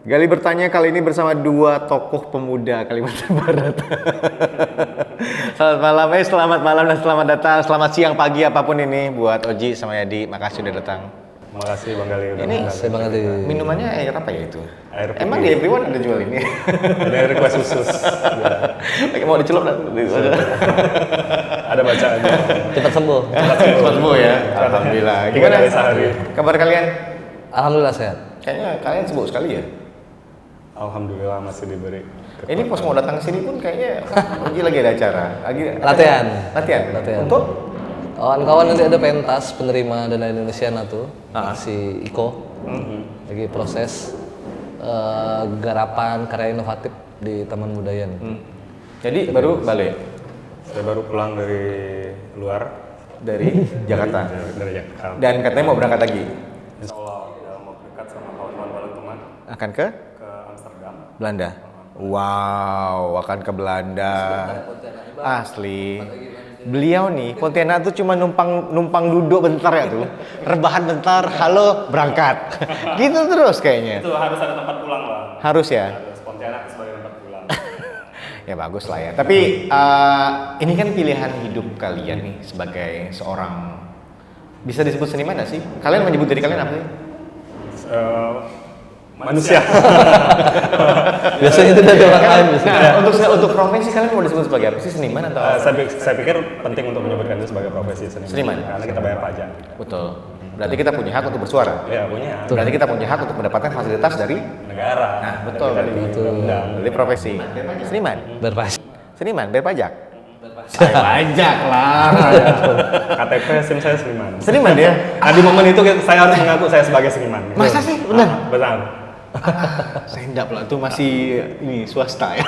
Gali bertanya kali ini bersama dua tokoh pemuda Kalimantan Barat. Selamat malam, selamat malam dan selamat datang, selamat siang, pagi, apapun ini buat Oji sama Yadi. Makasih udah datang. Makasih Bang Gali udah Ini datang. Bang Gali. Minumannya air apa ya itu? Air putih. Emang di Everyone ada jual ini? Ada request khusus. Ya. Mau dicelup nggak? Ada bacaannya. Cepat sembuh. Cepat sembuh ya. Alhamdulillah. Gimana sehari? kabar kalian? Alhamdulillah sehat. Kayaknya kalian sibuk sekali ya. Alhamdulillah masih diberi. Ini pas mau datang ke sini pun kayaknya Oji lagi ada acara. Latihan. Latihan. Untuk Kawan-kawan nanti ada pentas penerima dana Indonesia tuh si Iko lagi proses garapan karya inovatif di Taman Budaya nih. Jadi baru balik Saya baru pulang dari luar. dari Jakarta. Dari Jakarta. Dan katanya mau berangkat lagi. Insya Allah udah mau dekat sama kawan-kawan balik teman Akan ke ke Amsterdam. Belanda. Wow, akan ke Belanda. Asli. Beliau nih, Pontianak tuh cuma numpang duduk bentar ya tuh. Rebahan bentar, halo, berangkat. Gitu terus kayaknya. Itu harus ada tempat pulang lah. Harus ya. Pontianak sebagai tempat pulang. Ya bagus lah ya. Tapi ini kan pilihan hidup kalian nih sebagai seorang, bisa disebut seniman nggak sih? Kalian menyebut diri kalian apa sih? Manusia. Biasanya itu dari orang lain biasanya. Nah, untuk profesi kalian mau disebut sebagai apa sih? Seniman atau apa? Saya pikir penting untuk menyebutkan itu sebagai profesi Seniman. karena kita bayar pajak. Betul. Berarti kita punya hak untuk bersuara. Ya punya. Berarti kita punya hak untuk mendapatkan fasilitas dari Negara. Nah, betul. Undang-undang. dari profesi. Seniman. Berpas. Seniman, bayar pajak. Pajak lah. KTP SIM saya seniman. Seniman dia. Nah, di momen itu saya harus mengaku saya sebagai seniman. Masa sih? Benar? Benar. Saya enggak pula, itu masih ini swasta ya.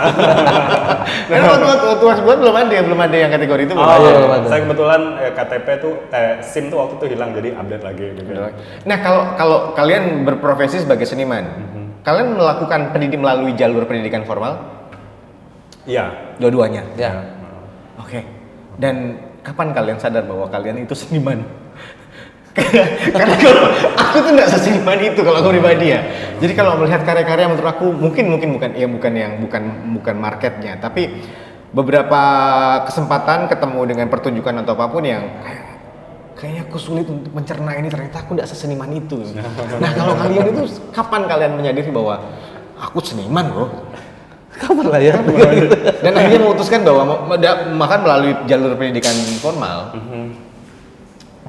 Karena waktu mas buat belum ada yang kategori itu. Oh, belum ada. saya kebetulan KTP tuh SIM tuh waktu itu hilang jadi update lagi gitu. Nah, kalau kalian berprofesi sebagai seniman, kalian melakukan melalui jalur pendidikan formal? Iya. Dua-duanya. Ya. Oke. Dan kapan kalian sadar bahwa kalian itu seniman? Karena kalau aku tuh nggak seseniman itu kalau aku pribadi ya. Jadi kalau melihat karya-karya menurut aku mungkin bukan marketnya, tapi beberapa kesempatan ketemu dengan pertunjukan atau apapun yang kayaknya aku sulit untuk mencerna ini, ternyata aku nggak seseniman itu. Nah, kalau kalian itu kapan kalian menyadari bahwa aku seniman loh? Kapan lah ya? Dan akhirnya memutuskan bahwa makan melalui jalur pendidikan formal.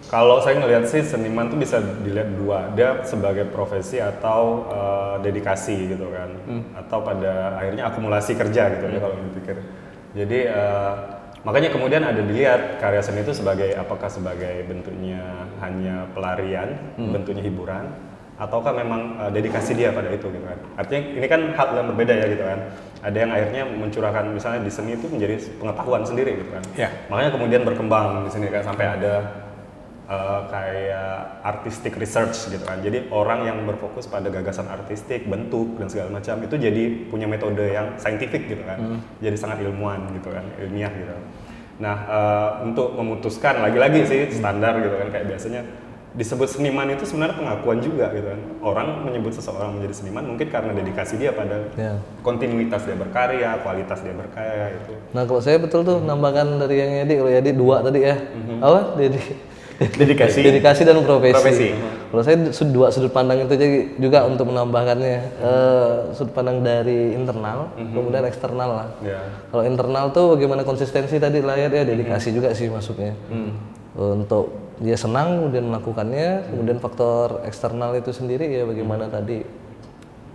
Kalau saya ngelihat sih seniman tuh bisa dilihat dua, dia sebagai profesi atau dedikasi gitu kan, atau pada akhirnya akumulasi kerja gitu ya kalau dipikir. Jadi makanya kemudian ada dilihat karya seni itu sebagai apakah sebagai bentuknya hanya pelarian, bentuknya hiburan, ataukah memang dedikasi dia pada itu gitu kan. Artinya ini kan hal yang berbeda ya gitu kan. Ada yang akhirnya mencurahkan misalnya di seni itu menjadi pengetahuan sendiri gitu kan. Ya. Makanya kemudian berkembang di sini kan sampai ada kayak artistic research gitu kan. Jadi orang yang berfokus pada gagasan artistik, bentuk dan segala macam itu jadi punya metode yang scientific gitu kan. Jadi sangat ilmuwan gitu kan, ilmiah gitu. Nah, untuk memutuskan lagi-lagi sih standar gitu kan, kayak biasanya disebut seniman itu sebenarnya pengakuan juga gitu kan. Orang menyebut seseorang menjadi seniman mungkin karena dedikasi dia pada kontinuitas dia berkarya, kualitas dia berkarya itu. Nah, kalau saya betul tuh nambahkan dari yang Yadi, kalau Yadi dua tadi ya. Apa? Dedikasi dan profesi. Kalau saya dua sudut pandang itu juga untuk menambahkannya, sudut pandang dari internal, kemudian eksternal lah. Kalau internal tuh bagaimana konsistensi tadi lah ya, dedikasi juga sih masuknya. Untuk dia senang kemudian melakukannya, kemudian faktor eksternal itu sendiri ya bagaimana tadi,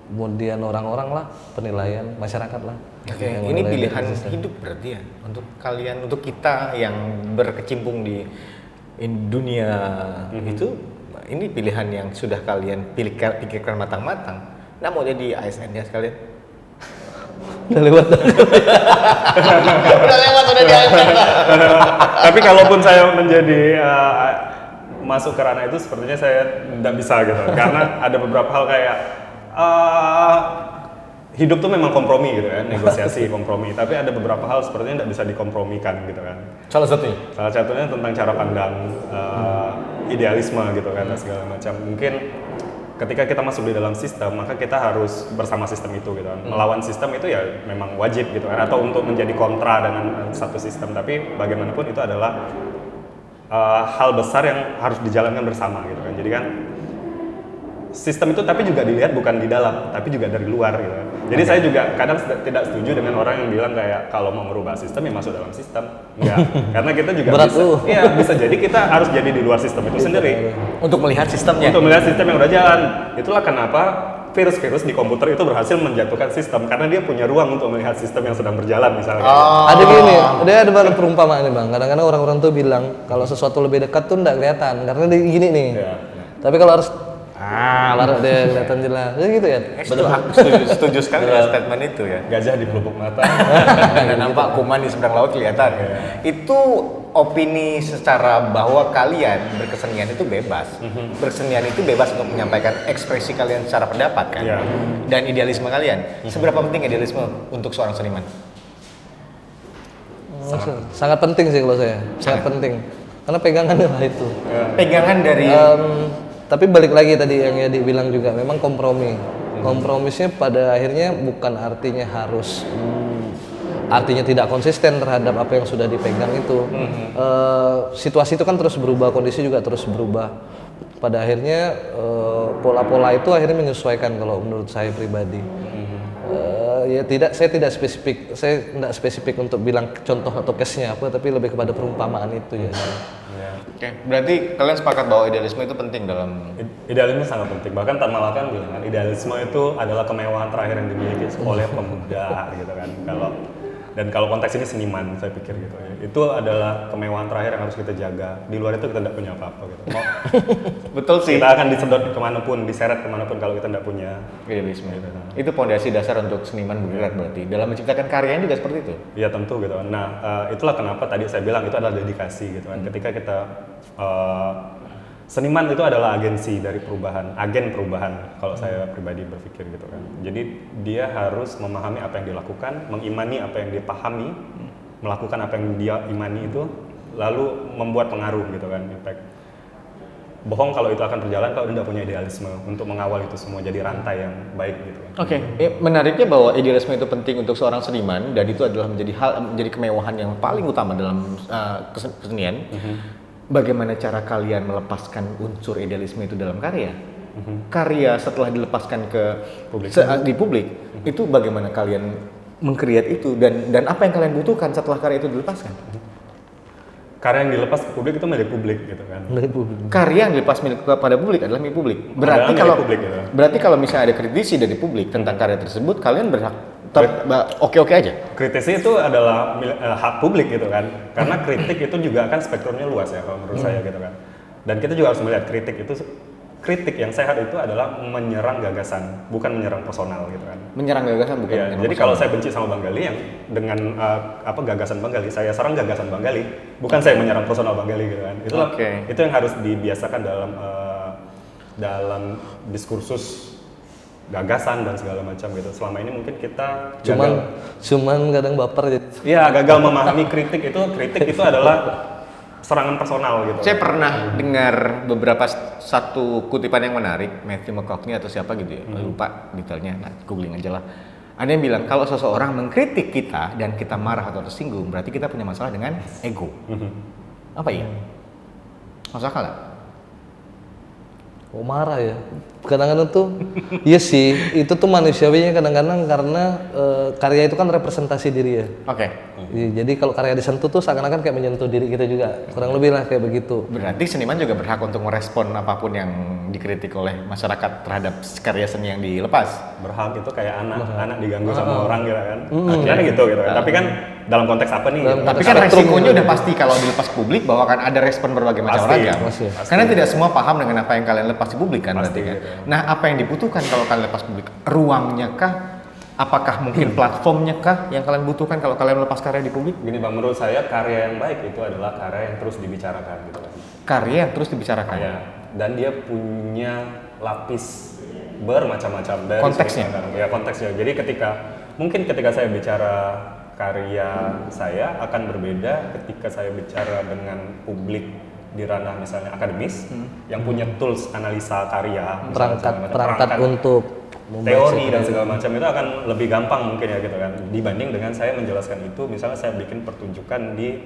kemudian orang-orang lah, penilaian masyarakat lah. Oke, ini pilihan hidup berarti ya untuk kalian, untuk kita yang berkecimpung di dunia itu, ini pilihan yang sudah kalian pikirkan matang-matang. Nggak mau jadi ASN ya sekalian? Udah lewat. Udah di ASN. Tapi kalaupun saya menjadi masuk ke ranah itu sepertinya saya tidak bisa gitu. Karena ada beberapa hal kayak hidup tuh memang kompromi gitu kan, negosiasi kompromi. Tapi ada beberapa hal sepertinya tidak bisa dikompromikan gitu kan. Salah satunya? Salah satunya tentang cara pandang idealisme gitu kan, segala macam. Mungkin ketika kita masuk di dalam sistem, maka kita harus bersama sistem itu gitu kan. Melawan sistem itu ya memang wajib gitu kan, atau untuk menjadi kontra dengan satu sistem, tapi bagaimanapun itu adalah hal besar yang harus dijalankan bersama gitu kan. Jadi kan sistem itu tapi juga dilihat bukan di dalam, tapi juga dari luar gitu kan. Jadi saya juga kadang tidak setuju dengan orang yang bilang kayak kalau mau merubah sistem ya masuk dalam sistem. Enggak, karena kita juga Berat bisa, tuh. iya bisa jadi kita harus jadi di luar sistem itu sendiri. Untuk melihat sistemnya. Untuk melihat sistem yang udah jalan. Itulah kenapa virus-virus di komputer itu berhasil menjatuhkan sistem, karena dia punya ruang untuk melihat sistem yang sedang berjalan misalnya. Ada gini, ada perumpamaan nih bang. Kadang-kadang orang-orang tuh bilang kalau sesuatu lebih dekat tuh nggak kelihatan karena gini nih. Iya. Tapi kalau harus baru dia kelihatan jelas. Ya gitu ya. Betul, aku setuju sekali dengan statement itu ya. Gajah di pelupuk mata. Dan nampak kuman di seberang laut kelihatan. Itu opini secara bahwa kalian berkesenian itu bebas. Berkesenian itu bebas untuk menyampaikan ekspresi kalian secara pendapat kan. Iya. Dan idealisme kalian. Seberapa penting idealisme untuk seorang seniman? Sangat penting sih kalau saya. Sangat penting. Karena pegangannya lah itu. Pegangan dari Tapi balik lagi tadi yang Yadi bilang juga, memang kompromi. Kompromisnya pada akhirnya bukan artinya harus, artinya tidak konsisten terhadap apa yang sudah dipegang itu. Situasi itu kan terus berubah, kondisi juga terus berubah. Pada akhirnya pola-pola itu akhirnya menyesuaikan kalau menurut saya pribadi. Saya tidak spesifik untuk bilang contoh atau case-nya apa, tapi lebih kepada perumpamaan itu ya. Oke, berarti kalian sepakat bahwa idealisme itu penting dalam Idealisme sangat penting. Bahkan Tan Malaka bilang kan, idealisme itu adalah kemewahan terakhir yang dimiliki oleh pemuda gitu kan. Kalau konteks ini seniman, saya pikir gitu ya. Itu adalah kemewahan terakhir yang harus kita jaga. Di luar itu kita tidak punya apa-apa gitu. betul sih. Kita akan disedot kemanapun, diseret kemanapun kalau kita tidak punya Idealisme. Itu pondasi dasar untuk seniman bergerak berarti. Dalam menciptakan karyanya juga seperti itu. ya tentu gitu. Nah, itulah kenapa tadi saya bilang itu adalah dedikasi gitu kan. Ketika kita seniman itu adalah agensi dari perubahan, agen perubahan kalau saya pribadi berpikir gitu kan. Jadi dia harus memahami apa yang dilakukan, mengimani apa yang dia pahami, melakukan apa yang dia imani itu, lalu membuat pengaruh gitu kan, impact. Bohong kalau itu akan berjalan kalau dia tidak punya idealisme untuk mengawal itu semua jadi rantai yang baik gitu kan. Oke, menariknya bahwa idealisme itu penting untuk seorang seniman dan itu adalah menjadi kemewahan yang paling utama dalam kesenian. Bagaimana cara kalian melepaskan unsur idealisme itu dalam karya? Karya setelah dilepaskan ke di publik, itu bagaimana kalian mengkreat itu dan apa yang kalian butuhkan setelah karya itu dilepaskan? Karya yang dilepas ke publik itu milik publik gitu kan. Karya yang dilepas kepada publik adalah milik publik. Berarti Adalah kalau milik publik, gitu. berarti kalau misalnya ada kritisi dari publik tentang karya tersebut, kalian berhak oke-oke aja. Kritisnya itu adalah hak publik gitu kan, karena kritik itu juga kan spektrumnya luas ya kalau menurut saya gitu kan. Dan kita juga harus melihat kritik yang sehat itu adalah menyerang gagasan, bukan menyerang personal gitu kan. Menyerang gagasan bukan Ya, menyerang jadi personal. kalau saya benci sama Bang Gali yang dengan gagasan Bang Gali, saya serang gagasan Bang Gali, bukan saya menyerang personal Bang Gali gitu kan. Itu yang harus dibiasakan dalam diskursus gagasan dan segala macam gitu. Selama ini mungkin kita Cuman kadang baper jadi. Iya, gagal memahami kritik itu adalah serangan personal gitu. Saya pernah dengar beberapa satu kutipan yang menarik, Matthew McConaughey atau siapa gitu ya, lupa detailnya, nah googling aja lah. Ada yang bilang kalau seseorang mengkritik kita dan kita marah atau tersinggung, berarti kita punya masalah dengan ego. Apa iya? Masuk akal nggak? Oh marah ya. Kadang-kadang tuh, iya sih, itu tuh manusiawinya kadang-kadang karena karya itu kan representasi diri ya. Oke. Jadi kalau karya disentuh tuh seakan-akan kayak menyentuh diri kita juga, kurang lebih lah kayak begitu. Berarti seniman juga berhak untuk merespon apapun yang dikritik oleh masyarakat terhadap karya seni yang dilepas. Berhak itu kayak anak diganggu sama orang gitu kan. Akhirnya gitu kan. Tapi kan dalam konteks apa nih? Dalam gitu. Tapi kan resikonya udah pasti kalau dilepas publik bahwa akan ada respon berbagai macam Pasti, ragam. pasti. Karena tidak semua paham dengan apa yang kalian lepas di publik kan Pasti, berarti kan. gitu. Nah, apa yang dibutuhkan kalau kalian lepas publik? Ruangnya kah? Apakah mungkin platformnya kah yang kalian butuhkan kalau kalian lepas karya di publik? Gini Bang, menurut saya karya yang baik itu adalah karya yang terus dibicarakan gitu kan. Karya yang terus dibicarakan. Ya, dan dia punya lapis bermacam-macam dari Konteksnya? Ya konteksnya. Jadi ketika saya bicara karya saya akan berbeda ketika saya bicara dengan publik di ranah misalnya akademis, yang punya tools analisa karya, perangkat untuk teori dan segala macam itu akan lebih gampang mungkin ya gitu kan, dibanding dengan saya menjelaskan itu misalnya saya bikin pertunjukan di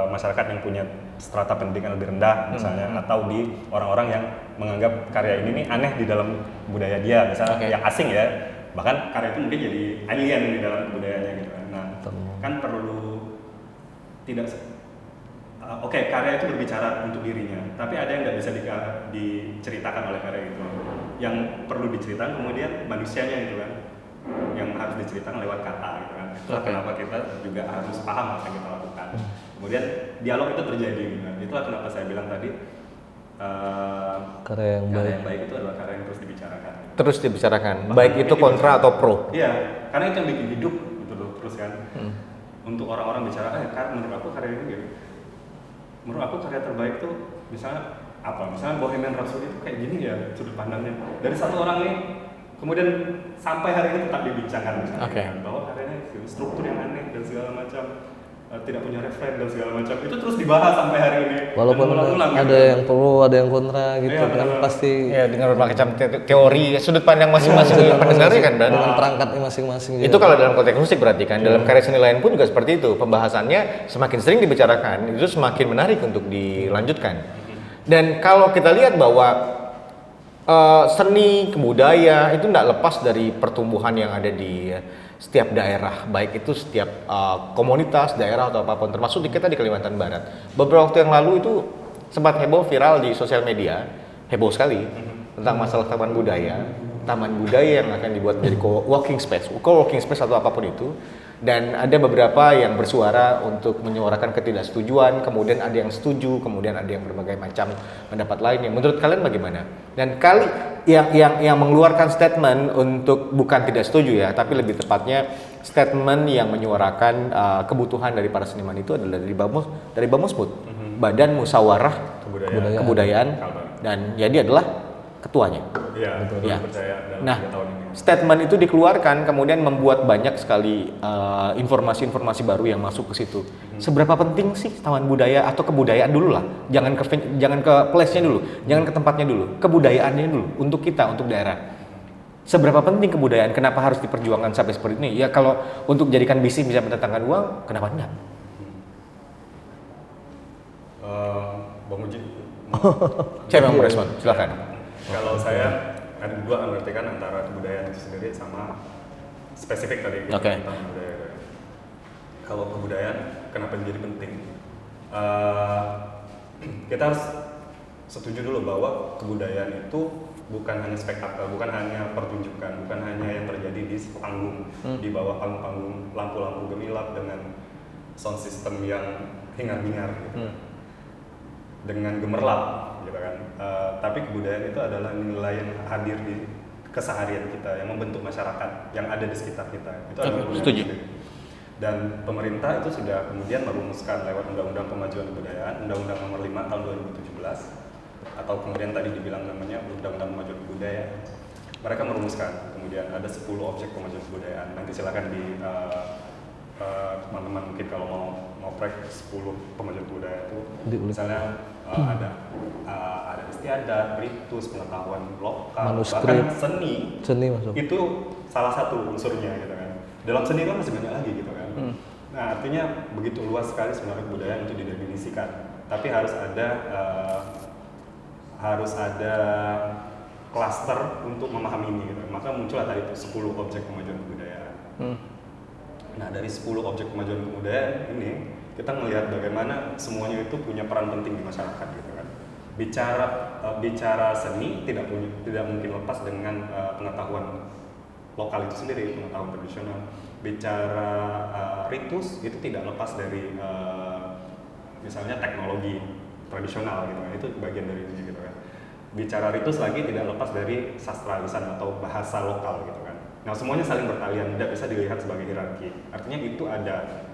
masyarakat yang punya strata pendidikan lebih rendah misalnya, atau di orang-orang yang menganggap karya ini nih aneh di dalam budaya dia misalnya, yang asing ya, bahkan karya itu mungkin jadi alien di dalam budayanya gitu kan. Nah kan perlu tidak karya itu berbicara untuk dirinya, tapi ada yang nggak bisa diceritakan oleh karya itu. Yang perlu diceritakan kemudian manusianya itu kan, yang harus diceritakan lewat kata gitu kan. Itulah kenapa kita juga harus paham apa yang kita lakukan. Kemudian dialog itu terjadi gitu kan. Itulah kenapa saya bilang tadi karya yang baik itu adalah karya yang terus dibicarakan. Terus dibicarakan, baik itu kontra atau pro. Iya, karena itu yang bikin hidup gitu loh, terus kan. Untuk orang-orang bicara, menurut aku karya ini gitu. Menurut aku karya terbaik tuh misalnya apa? Misalnya Bohemian Rhapsody itu kayak gini ya sudut pandangnya. Dari satu orang nih, kemudian sampai hari ini tetap dibincangkan misalnya, kan, bahwa karyanya struktur yang aneh dan segala macam, tidak punya referen dan segala macam, itu terus dibahas sampai hari ini. Walaupun ada yang pro, ada yang kontra gitu kan, pasti ya dengan berbagai macam teori sudut pandang masing-masing pendengarnya kan, dengan perangkatnya masing-masing. Itu kalau dalam konteks musik berarti kan, dalam karya seni lain pun juga seperti itu, pembahasannya semakin sering dibicarakan itu semakin menarik untuk dilanjutkan. Dan kalau kita lihat bahwa seni kebudayaan itu tidak lepas dari pertumbuhan yang ada di setiap daerah, baik itu setiap komunitas, daerah atau apapun, termasuk kita di Kalimantan Barat. Beberapa waktu yang lalu itu sempat heboh viral di sosial media, heboh sekali tentang masalah taman budaya yang akan dibuat menjadi co-working space atau apapun itu. Dan ada beberapa yang bersuara untuk menyuarakan ketidaksetujuan, kemudian ada yang setuju, kemudian ada yang berbagai macam pendapat lainnya. Menurut kalian bagaimana? Dan yang mengeluarkan statement untuk bukan tidak setuju ya, tapi lebih tepatnya statement yang menyuarakan kebutuhan dari para seniman itu adalah dari Bamusmut, Badan Musyawarah Kebudayaan, dan ya dia adalah ketuanya. Iya, betul. Ya. Percaya dalam Nah, 3 tahun ini. statement itu dikeluarkan kemudian membuat banyak sekali informasi-informasi baru yang masuk ke situ. Seberapa penting sih taman budaya atau kebudayaan dulu lah, jangan ke place-nya dulu, jangan ke tempatnya dulu, kebudayaannya dulu untuk kita, untuk daerah. Seberapa penting kebudayaan? Kenapa harus diperjuangkan sampai seperti ini? Ya kalau untuk jadikan bisnis bisa mendatangkan uang, kenapa enggak? Bang Uji. Siapa yang merespon? Silakan. Kalau saya ada 2 mengartikan antara kebudayaan itu sendiri sama spesifik tadi tentang kebudayaan. Kalau kebudayaan kenapa menjadi penting? Kita harus setuju dulu bahwa kebudayaan itu bukan hanya spektakel, bukan hanya pertunjukan, bukan hanya yang terjadi di panggung, di bawah panggung-panggung lampu-lampu gemilap dengan sound system yang hingar-bingar gitu. Dengan gemerlap gitu kan. Tapi kebudayaan itu adalah nilai yang hadir di keseharian kita, yang membentuk masyarakat yang ada di sekitar kita. Itu adalah setuju. Dan pemerintah itu sudah kemudian merumuskan lewat Undang-Undang Pemajuan Kebudayaan, Undang-Undang Nomor 5 Tahun 2017, atau kemudian tadi dibilang namanya Undang-Undang Pemajuan Kebudayaan. Mereka merumuskan, kemudian ada 10 objek pemajuan kebudayaan. Nanti silakan di teman-teman mungkin kalau mau track 10 pemajuan kebudayaan itu, misalnya ada istiadat, ritus, pengetahuan lokal, bahkan seni masuk. Itu salah satu unsurnya gitu kan. Dalam seni kan masih banyak lagi gitu kan. Nah artinya begitu luas sekali sebenarnya kebudayaan untuk didefinisikan. Tapi harus ada klaster untuk memahami ini gitu. Maka muncullah tadi itu 10 objek pemajuan kebudayaan. Nah dari 10 objek pemajuan kebudayaan ini kita melihat bagaimana semuanya itu punya peran penting di masyarakat gitu kan. Bicara seni tidak mungkin lepas dengan pengetahuan lokal itu sendiri, pengetahuan tradisional. Bicara ritus itu tidak lepas dari misalnya teknologi tradisional gitu kan, itu bagian dari ini gitu kan. Bicara ritus lagi tidak lepas dari sastra lisan atau bahasa lokal gitu kan. Nah semuanya saling bertalian, tidak bisa dilihat sebagai hierarki. Artinya itu ada,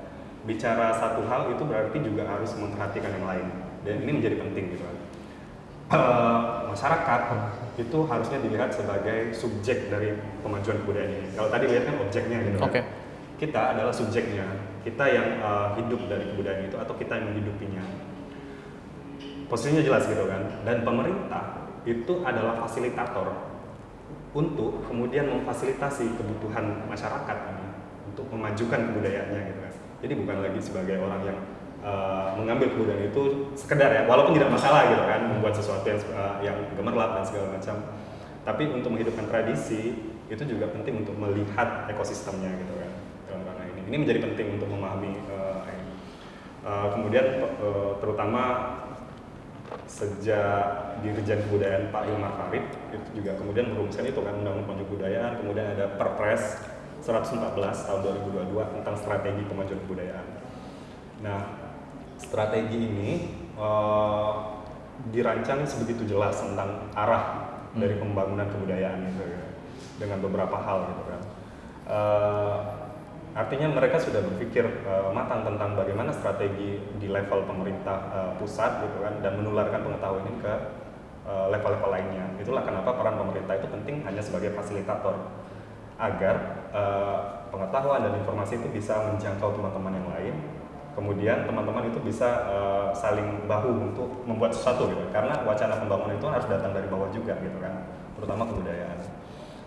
bicara satu hal itu berarti juga harus memperhatikan yang lain, dan ini menjadi penting gitu kan. Masyarakat itu harusnya dilihat sebagai subjek dari pemajuan kebudayaan ini. Kalau tadi lihat kan objeknya gitu kan. Kita adalah subjeknya, kita yang hidup dari kebudayaan itu atau kita yang menghidupinya. posisinya jelas gitu kan. Dan pemerintah itu adalah fasilitator untuk kemudian memfasilitasi kebutuhan masyarakat ini untuk memajukan kebudayaannya gitu kan. Jadi bukan lagi sebagai orang yang mengambil kebudayaan itu sekedar ya, walaupun tidak masalah gitu kan, membuat sesuatu yang gemerlap dan segala macam. Tapi untuk menghidupkan tradisi itu juga penting untuk melihat ekosistemnya gitu kan dalam ranah ini. Ini menjadi penting untuk memahami ini. Kemudian terutama sejak Dirjen Kebudayaan Pak Hilmar Farid itu juga kemudian merumuskan itu kan Undang-Undang Pemaju Kebudayaan, kemudian ada Perpres 114 tahun 2022 tentang strategi pemajuan kebudayaan. Nah, strategi ini dirancang sebegitu jelas tentang arah dari pembangunan kebudayaan gitu ya, dengan beberapa hal gitu kan. Artinya mereka sudah berpikir matang tentang bagaimana strategi di level pemerintah pusat gitu kan, dan menularkan pengetahuan ini ke level-level lainnya. Itulah kenapa peran pemerintah itu penting hanya sebagai fasilitator agar pengetahuan dan informasi itu bisa menjangkau teman-teman yang lain. Kemudian teman-teman itu bisa saling bahu untuk membuat sesuatu gitu. Karena wacana pembangunan itu harus datang dari bawah juga gitu kan, terutama kebudayaan.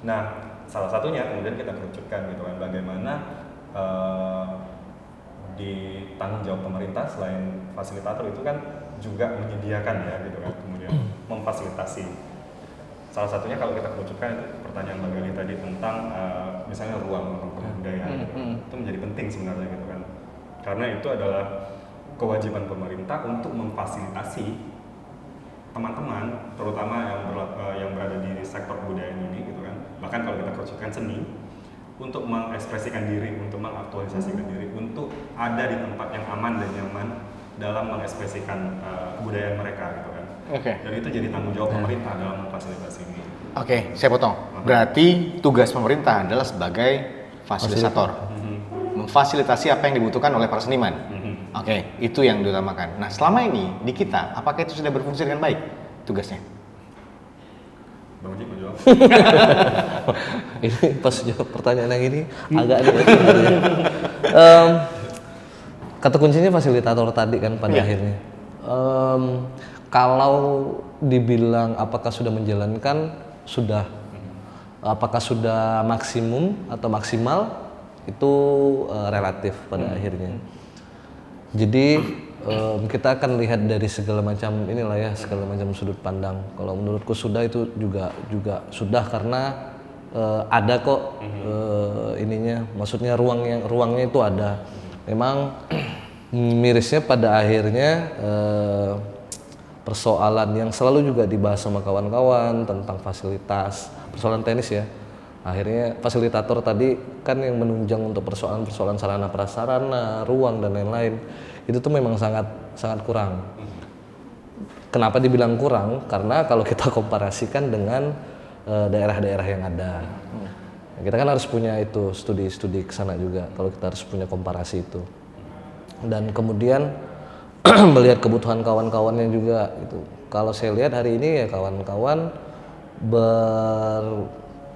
Nah, salah satunya kemudian kita kerucutkan gitu kan, bagaimana di tanggung jawab pemerintah selain fasilitator itu kan juga menyediakan ya gitu kan, kemudian memfasilitasi. Salah satunya kalau kita kerucutkan itu pertanyaan Mbak Gali tadi tentang misalnya ruang kebudayaan gitu kan. Itu menjadi penting sebenarnya gitu kan, karena itu adalah kewajiban pemerintah untuk memfasilitasi teman-teman terutama yang berada di sektor kebudayaan ini gitu kan. Bahkan kalau kita kerucutkan seni, untuk mengekspresikan diri, untuk mengaktualisasikan diri, untuk ada di tempat yang aman dan nyaman dalam mengekspresikan kebudayaan mereka gitu kan. Dan itu jadi tanggung jawab pemerintah dalam memfasilitasi ini. Saya potong. Berarti tugas pemerintah adalah sebagai fasilitator, memfasilitasi apa yang dibutuhkan oleh para seniman. Itu yang diutamakan. Nah, selama ini di kita, apakah itu sudah berfungsi dengan baik tugasnya? Bang Uji mau jawab? Ini pas jawab pertanyaan yang ini agak aneh. Kata kuncinya fasilitator tadi kan pada akhirnya. Kalau dibilang apakah sudah menjalankan, sudah. Apakah sudah maksimum atau maksimal, itu relatif pada akhirnya. Jadi kita akan lihat dari segala macam inilah ya, segala macam sudut pandang. Kalau menurutku sudah, itu juga sudah, karena ada kok ininya, maksudnya ruangnya itu ada. Memang mirisnya pada akhirnya persoalan yang selalu juga dibahas sama kawan-kawan tentang fasilitas, persoalan tenis ya. Akhirnya fasilitator tadi kan yang menunjang untuk persoalan-persoalan sarana prasarana, ruang dan lain-lain. Itu tuh memang sangat kurang. Kenapa dibilang kurang? Karena kalau kita komparasikan dengan daerah-daerah yang ada, kita kan harus punya itu studi-studi ke sana juga. Kalau kita harus punya komparasi itu, dan kemudian melihat kebutuhan kawan-kawannya juga. Gitu. Kalau saya lihat hari ini ya kawan-kawan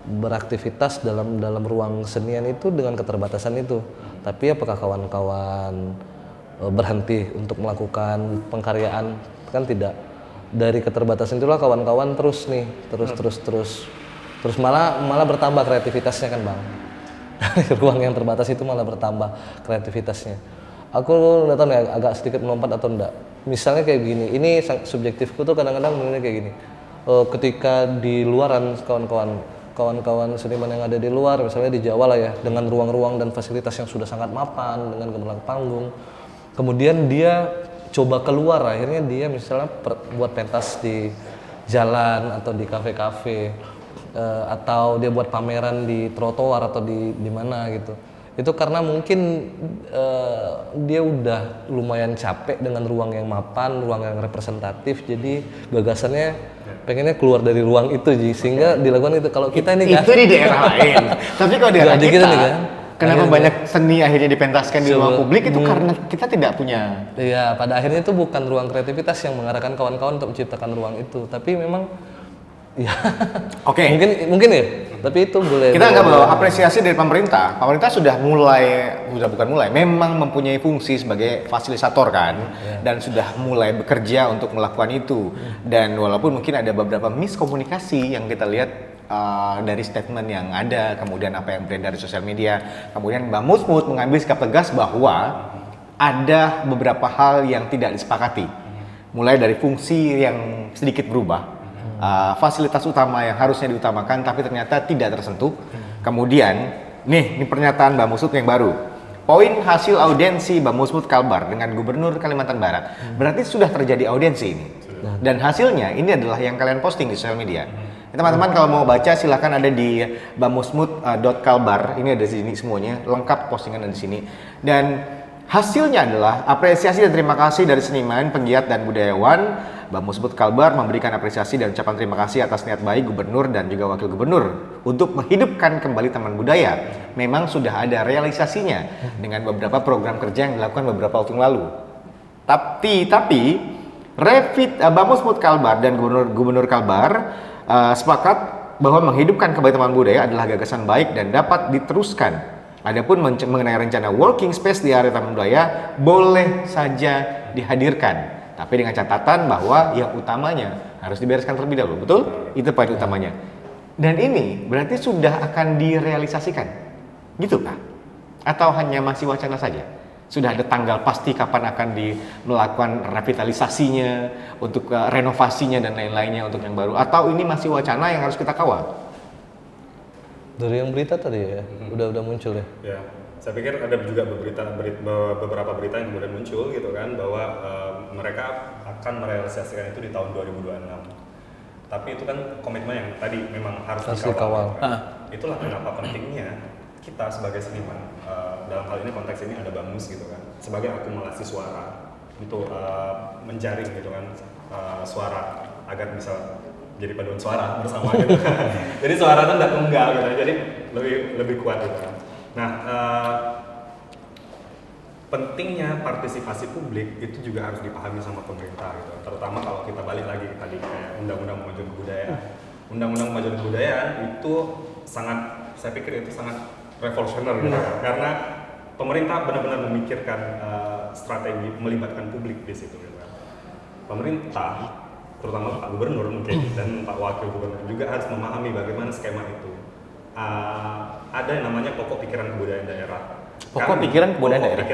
beraktivitas dalam ruang senian itu dengan keterbatasan itu. Tapi apakah kawan-kawan berhenti untuk melakukan pengkaryaan? Kan tidak. Dari keterbatasan itulah kawan-kawan terus malah bertambah kreativitasnya kan Bang. Ruang yang terbatas itu malah bertambah kreativitasnya. Aku nggak tahu nih, agak sedikit melompat atau enggak. Misalnya kayak gini, ini subjektifku tuh kadang-kadang menilai kayak gini. Ketika di luaran kawan-kawan seniman yang ada di luar, misalnya di Jawa lah ya, dengan ruang-ruang dan fasilitas yang sudah sangat mapan, dengan gemerlap panggung, kemudian dia coba keluar, akhirnya dia misalnya buat pentas di jalan atau di kafe-kafe, atau dia buat pameran di trotoar atau di mana gitu. Itu karena mungkin dia udah lumayan capek dengan ruang yang mapan, ruang yang representatif, jadi gagasannya pengennya keluar dari ruang itu, sehingga dilakukan itu. Kalau kita ini kan itu di daerah lain, tapi kalau di daerah kita nih kan, kenapa akhirnya, banyak seni akhirnya dipentaskan di ruang publik itu karena kita tidak punya. Iya, pada akhirnya itu bukan ruang kreativitas yang mengarahkan kawan-kawan untuk menciptakan ruang itu, tapi memang Ya. Oke. Mungkin ya. Tapi itu boleh. Kita anggap bahwa apresiasi dari pemerintah. Pemerintah sudah bukan mulai, memang mempunyai fungsi sebagai fasilitator kan, dan sudah mulai bekerja untuk melakukan itu. Dan walaupun mungkin ada beberapa miskomunikasi yang kita lihat dari statement yang ada, kemudian apa yang beredar di sosial media, kemudian Mbak Musmut mengambil sikap tegas bahwa ada beberapa hal yang tidak disepakati, mulai dari fungsi yang sedikit berubah. Fasilitas utama yang harusnya diutamakan tapi ternyata tidak tersentuh. Kemudian, ini pernyataan Mbak Musmut yang baru. Poin hasil audiensi Mbak Musmut Kalbar dengan Gubernur Kalimantan Barat. Berarti sudah terjadi audiensi ini. Dan hasilnya ini adalah yang kalian posting di sosial media. Teman-teman kalau mau baca silahkan ada di bamusmut.kalbar. Ini ada di sini semuanya, lengkap postingan ada di sini. Dan hasilnya adalah apresiasi dan terima kasih dari seniman, penggiat dan budayawan. Mbak Musmut Kalbar memberikan apresiasi dan ucapan terima kasih atas niat baik Gubernur dan juga Wakil Gubernur untuk menghidupkan kembali Taman Budaya. Memang sudah ada realisasinya dengan beberapa program kerja yang dilakukan beberapa waktu yang lalu. Tapi Mbak Musmut Kalbar dan Gubernur Kalbar sepakat bahwa menghidupkan kembali Taman Budaya adalah gagasan baik dan dapat diteruskan. Adapun mengenai rencana working space di area Taman Budaya boleh saja dihadirkan. Tapi dengan catatan bahwa yang utamanya harus dibereskan terlebih dahulu, betul? Itu poin utamanya. Dan ini berarti sudah akan direalisasikan, gitu kah? Atau hanya masih wacana saja? Sudah ada tanggal pasti kapan akan melakukan revitalisasinya, untuk renovasinya dan lain-lainnya untuk yang baru? Atau ini masih wacana yang harus kita kawal? Dari yang berita tadi ya, udah muncul ya? Ya. Saya pikir ada juga beberapa berita yang kemudian muncul gitu kan, bahwa mereka akan merealisasikan itu di tahun 2026. Tapi itu kan komitmen yang tadi memang harus dikawal. Itulah kenapa pentingnya kita sebagai seniman, dalam hal ini konteks ini ada Bamus gitu kan, sebagai akumulasi suara untuk menjaring gitu kan, suara agar bisa jadi paduan suara bersama gitu kan. Jadi suara itu tidak tunggal gitu, jadi lebih kuat gitu kan. Nah, pentingnya partisipasi publik itu juga harus dipahami sama pemerintah gitu. Terutama kalau kita balik lagi ke tadi kayak Undang-Undang Kemajuan Kebudayaan. Undang-Undang Kemajuan Kebudayaan itu saya pikir itu sangat revolusioner gitu. Karena pemerintah benar-benar memikirkan strategi melibatkan publik di situ gitu. Pemerintah, terutama Pak Gubernur mungkin dan Pak Wakil Gubernur juga harus memahami bagaimana skema itu. Ada yang namanya pokok pikiran kebudayaan daerah. Pokok pikiran kebudayaan daerah.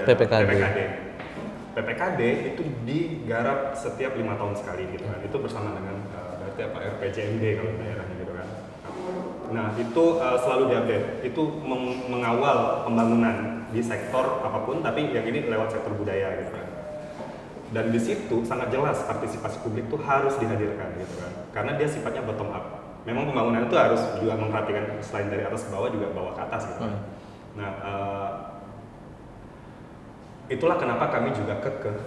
PPKD. itu digarap setiap 5 tahun sekali gitu kan. Itu bersama dengan berarti apa RPJMD kalau daerahnya gitu kan. Nah, itu selalu diupdate. Itu mengawal pembangunan di sektor apapun, tapi yang ini lewat sektor budaya gitu kan. Dan di situ sangat jelas partisipasi publik itu harus dihadirkan gitu kan. Karena dia sifatnya bottom up. Memang pembangunan itu harus juga memperhatikan selain dari atas ke bawah juga bawah ke atas gitu. Nah, itulah kenapa kami juga kekeh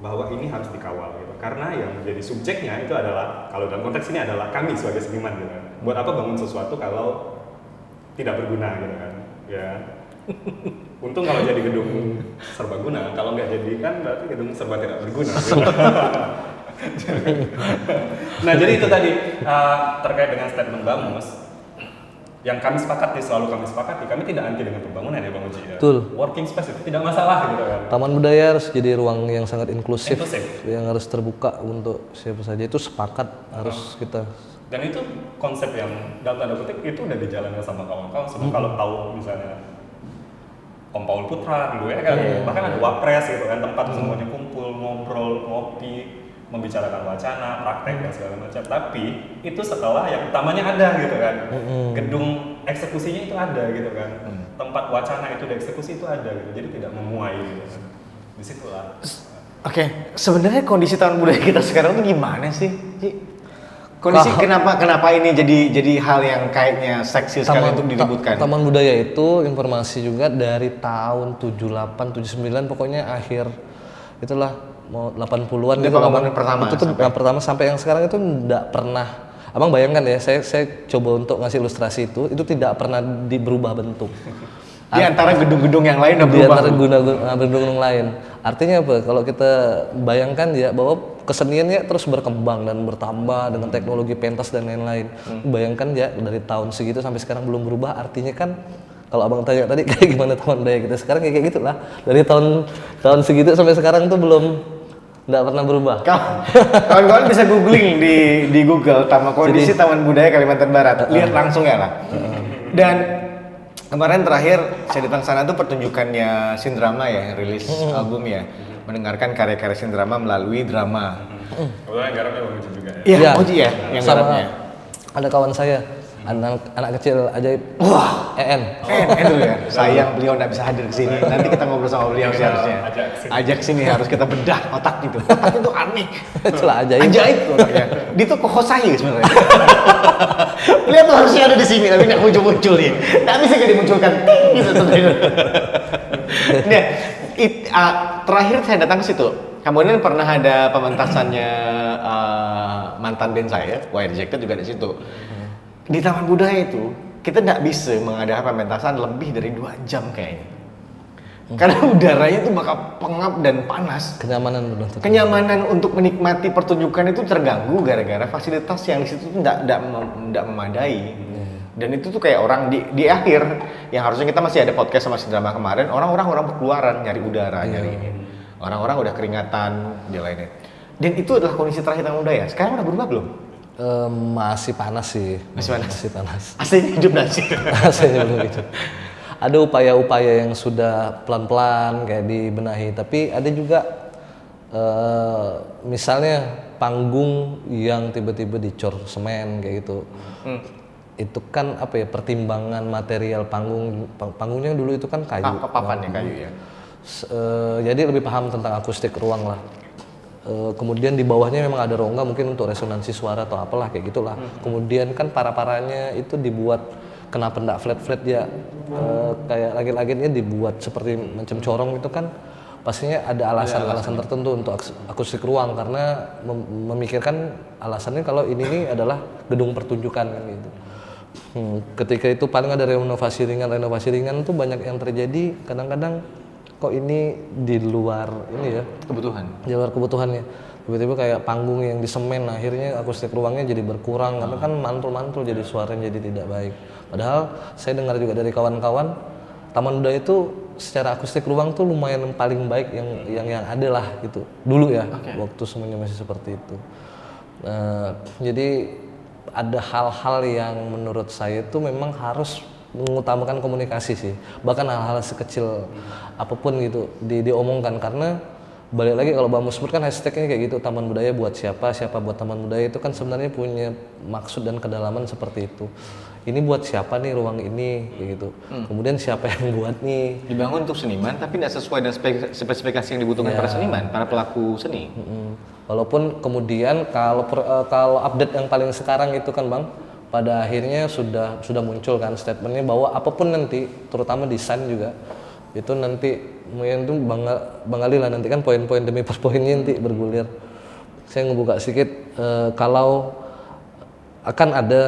bahwa ini harus dikawal gitu. Karena yang menjadi subjeknya itu adalah, kalau dalam konteks ini adalah kami sebagai seniman gitu kan. Buat apa bangun sesuatu kalau tidak berguna gitu kan. Ya. Untung kalau jadi gedung serbaguna, kalau nggak jadi kan berarti gedung serba tidak berguna gitu. Nah, jadi itu tadi terkait dengan statement Bamus yang kami sepakati, selalu kami sepakati, kami tidak anti dengan pembangunan ya Bang Uji ya. Betul. Working space itu tidak masalah gitu kan. Taman budaya harus jadi ruang yang sangat inklusif. Yang harus terbuka untuk siapa saja, itu sepakat harus kita. Dan itu konsep yang dalam tanda kutip itu udah dijalankan sama kawan-kawan. Sebab kalau tahu misalnya Om Paul Putra dulu ya kan, bahkan ada Wapres gitu kan, tempat semuanya kumpul, ngobrol, ngopi, membicarakan wacana, praktek dan segala macam. Tapi itu setelah yang utamanya ada gitu kan. Gedung eksekusinya itu ada gitu kan. Tempat wacana itu dieksekusi itu ada gitu. Jadi tidak memuai gitu kan. Disitulah. Oke, sebenarnya kondisi Taman Budaya kita sekarang tuh gimana sih? Kondisi kenapa ini jadi hal yang kayaknya seksi sekali untuk diributkan? Taman Budaya itu informasi juga dari tahun 78, 79 pokoknya akhir itulah mau 80-an itu pembangunan pertama. Itu tuh pertama sampai yang sekarang itu enggak pernah. Abang bayangkan ya, saya coba untuk ngasih ilustrasi itu tidak pernah berubah bentuk. Di antara gedung-gedung yang lain udah di berubah. antara gedung-gedung lain. Artinya apa? Kalau kita bayangkan ya bahwa keseniannya terus berkembang dan bertambah dengan teknologi pentas dan lain-lain. Bayangkan ya dari tahun segitu sampai sekarang belum berubah. Artinya kan kalau abang tanya tadi kayak gimana taman budaya kita sekarang kayak gitulah. Dari tahun segitu sampai sekarang tuh belum nggak pernah berubah. Kawan-kawan bisa googling di Google kondisi Taman Budaya Kalimantan Barat. Lihat langsung ya lah. Dan kemarin terakhir saya datang sana tuh pertunjukannya Sindrama ya, rilis album ya. Mendengarkan karya-karya Sindrama melalui drama. Kebetulan garapnya Bang Uci juga ya. Iya, Oji ya yang sama garapnya. ada kawan saya, anak kecil ajaib. Wah, EN. itu ya. Sayang beliau nggak bisa hadir ke sini. Nanti kita ngobrol sama beliau sih harusnya. Ajak sini harus kita bedah otak gitu. Otak itu aneh. Itulah ajaib. Ajaib tuh otaknya. Dia tuh kohosai sebenarnya. Beliau tuh harusnya ada di sini tapi nggak muncul-muncul nih. Nggak bisa kayak dimunculkan. Gitu tuh. Nah, terakhir saya datang ke situ. Kemudian pernah ada pementasannya mantan band saya, Wire Rejected juga di situ. Di Taman Budaya itu kita nggak bisa mengadakan pementasan lebih dari 2 jam kayaknya. Karena udaranya itu bakal pengap dan panas. Kenyamanan menonton. Kenyamanan untuk menikmati pertunjukan itu terganggu gara-gara fasilitas yang di situ tuh nggak memadai. Dan itu tuh kayak orang di akhir yang harusnya kita masih ada podcast sama Sindrama kemarin, orang berkeluaran nyari udara, nyari ini. Orang-orang udah keringatan, dia lainnya. Dan itu adalah kondisi terakhir Taman Budaya. Sekarang udah berubah belum? Masih panas sih. Masih panas. Aslinya hidup nasi. Rasanya belum itu. Ada upaya-upaya yang sudah pelan-pelan kayak dibenahi, tapi ada juga misalnya panggung yang tiba-tiba dicor semen kayak gitu. Itu kan apa ya, pertimbangan material panggungnya dulu itu kan kayu. Papannya kayu ya. Jadi lebih paham tentang akustik ruang lah. Kemudian di bawahnya memang ada rongga mungkin untuk resonansi suara atau apalah kayak gitulah. Kemudian kan para-paranya itu dibuat kenapa enggak flat ya, kayak langit-langitnya dibuat seperti macam corong itu kan pastinya ada alasan tertentu untuk akustik ruang karena memikirkan alasannya kalau ini nih adalah gedung pertunjukan kan gitu. Ketika itu paling ada renovasi ringan tuh banyak yang terjadi kadang-kadang kok ini di luar ini ya di luar kebutuhannya, tiba-tiba kayak panggung yang disemen akhirnya akustik ruangnya jadi berkurang karena kan mantul jadi suaranya jadi tidak baik. Padahal saya dengar juga dari kawan-kawan Taman Budaya itu secara akustik ruang tuh lumayan paling baik yang ada lah gitu dulu ya, waktu semuanya masih seperti itu. Jadi ada hal-hal yang menurut saya itu memang harus mengutamakan komunikasi sih, bahkan hal-hal sekecil apapun gitu diomongkan karena balik lagi kalau Bang Musbud kan hashtagnya kayak gitu, Taman Budaya buat siapa buat Taman Budaya, itu kan sebenarnya punya maksud dan kedalaman seperti itu. Ini buat siapa nih ruang ini kayak gitu. Kemudian siapa yang buat nih? Dibangun untuk seniman tapi tidak sesuai dengan spesifikasi yang dibutuhkan para seniman, para pelaku seni. Walaupun kemudian kalau update yang paling sekarang itu kan Bang, pada akhirnya sudah muncul kan statementnya bahwa apapun nanti, terutama desain juga itu nanti mungkin tuh Bang Ali lah nanti kan poin-poin demi poinnya nanti bergulir. Saya ngebuka sedikit kalau akan ada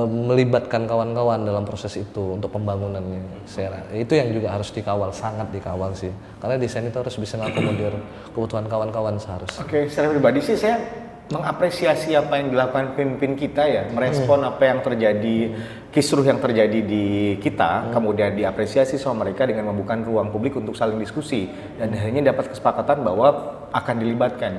melibatkan kawan-kawan dalam proses itu untuk pembangunannya. Itu yang juga harus dikawal, sangat dikawal sih. Karena desain itu harus bisa mengakomodir kebutuhan kawan-kawan seharusnya. Oke, secara pribadi sih saya mengapresiasi apa yang dilakukan pemimpin kita ya, merespon apa yang terjadi, kisruh yang terjadi di kita, kemudian diapresiasi sama mereka dengan membuka ruang publik untuk saling diskusi dan akhirnya dapat kesepakatan bahwa akan dilibatkan.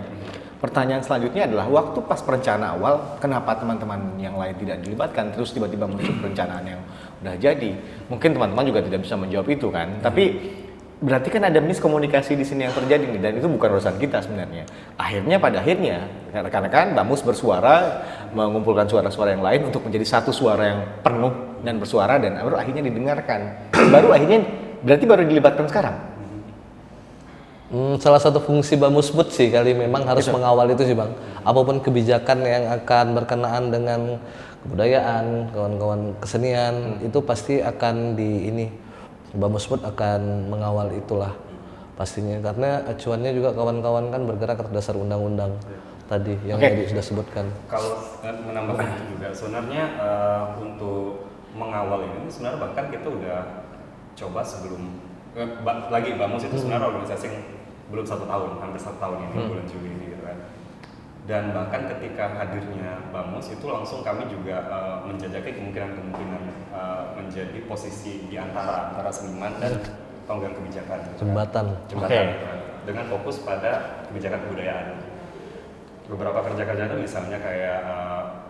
Pertanyaan selanjutnya adalah waktu pas perencanaan awal, kenapa teman-teman yang lain tidak dilibatkan, terus tiba-tiba muncul perencanaan yang udah jadi? Mungkin teman-teman juga tidak bisa menjawab itu kan, tapi berarti kan ada miskomunikasi di sini yang terjadi nih, dan itu bukan urusan kita sebenarnya. Pada akhirnya, karena kan Bamus bersuara, mengumpulkan suara-suara yang lain untuk menjadi satu suara yang penuh dan bersuara, dan baru akhirnya didengarkan. Baru dilibatkan sekarang. Salah satu fungsi Bamusbud sih kali memang harus mengawal itu sih Bang. Apapun kebijakan yang akan berkenaan dengan kebudayaan, kawan-kawan kesenian, itu pasti akan Bamusbud akan mengawal itulah pastinya, karena acuannya juga kawan-kawan kan bergerak atas dasar undang-undang tadi yang tadi sudah sebutkan. Kalau menambahkan itu juga sebenarnya untuk mengawal ini sebenarnya bahkan kita udah coba sebelum lagi Bamus itu sebenarnya organisasi yang belum 1 tahun, hampir 1 tahun ini bulan Juli ini gitu kan. Dan bahkan ketika hadirnya Bamus itu langsung kami juga menjajaki kemungkinan menjadi posisi di antara seniman dan penggang kebijakan. Jembatan. Gitu kan. Dengan fokus pada kebijakan kebudayaan. Beberapa kerja-kerja itu misalnya kayak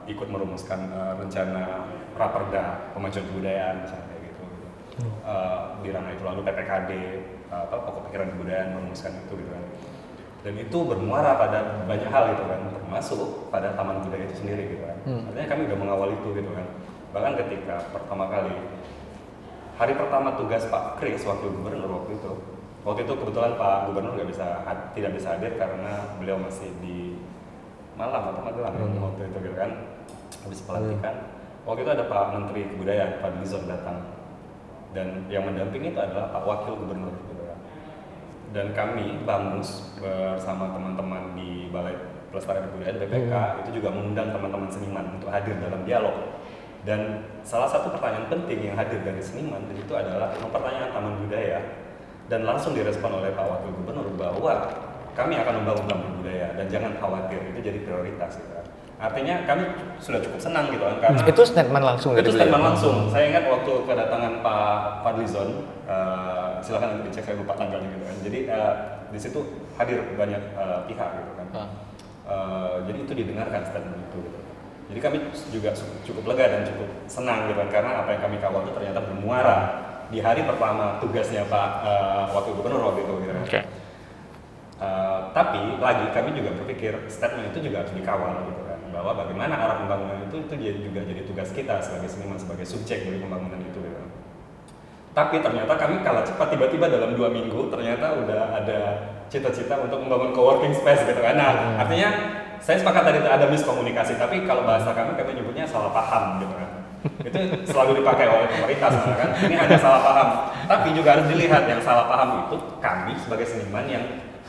ikut merumuskan rencana Raperda pemajuan kebudayaan misalnya kayak gitu. Di ranah itu lalu PPKD pokok pikiran kebudayaan merumuskan itu gitu kan. Dan itu bermuara pada banyak hal gitu kan, termasuk pada taman budaya itu sendiri gitu kan. Artinya kami udah mengawal itu gitu kan. Bahkan ketika pertama kali hari pertama tugas Pak Kris wakil gubernur waktu itu kebetulan Pak Gubernur tidak bisa hadir karena beliau masih di Malang atau Magelang waktu itu gitu kan, habis pelantikan. Waktu itu ada Pak Menteri Kebudayaan Pak Lizon datang dan yang mendampingi itu adalah Pak Wakil Gubernur gitu kan. Dan kami Bamus bersama teman-teman di Balai Pelestarian Kebudayaan BPK itu juga mengundang teman-teman seniman untuk hadir dalam dialog. Dan salah satu pertanyaan penting yang hadir dari seniman itu adalah pertanyaan taman budaya, dan langsung direspon oleh Pak Wakil Gubernur bahwa kami akan membangun taman budaya dan jangan khawatir, itu jadi prioritas gitu kan. Artinya kami sudah cukup senang gitu kan karena Itu statement langsung dari itu beliau. statement langsung. Saya ingat waktu kedatangan Pak Fadlizon, silakan nanti dicek, saya lupa tanggalnya gitu kan. Jadi di situ hadir banyak pihak gitu kan. Jadi itu didengarkan statement itu gitu. Jadi kami juga cukup lega dan cukup senang gitu kan karena apa yang kami kawal itu ternyata bermuara di hari pertama tugasnya Pak Wakil Gubernur waktu itu gitu kan. Oke. Tapi lagi kami juga berpikir statement itu juga harus dikawal gitu kan, bahwa bagaimana arah pembangunan itu juga jadi tugas kita sebagai seniman, sebagai subjek dari pembangunan itu gitu. Tapi ternyata kami kalah cepat, tiba-tiba dalam 2 minggu ternyata udah ada cita-cita untuk membangun coworking space gitu kan. Nah, artinya saya sepakat tadi ada miskomunikasi, tapi kalau bahasa kami nyebutnya salah paham gitu kan. Itu selalu dipakai oleh pemerintah sebenarnya kan, ini hanya salah paham. Tapi juga harus dilihat yang salah paham itu kami sebagai seniman yang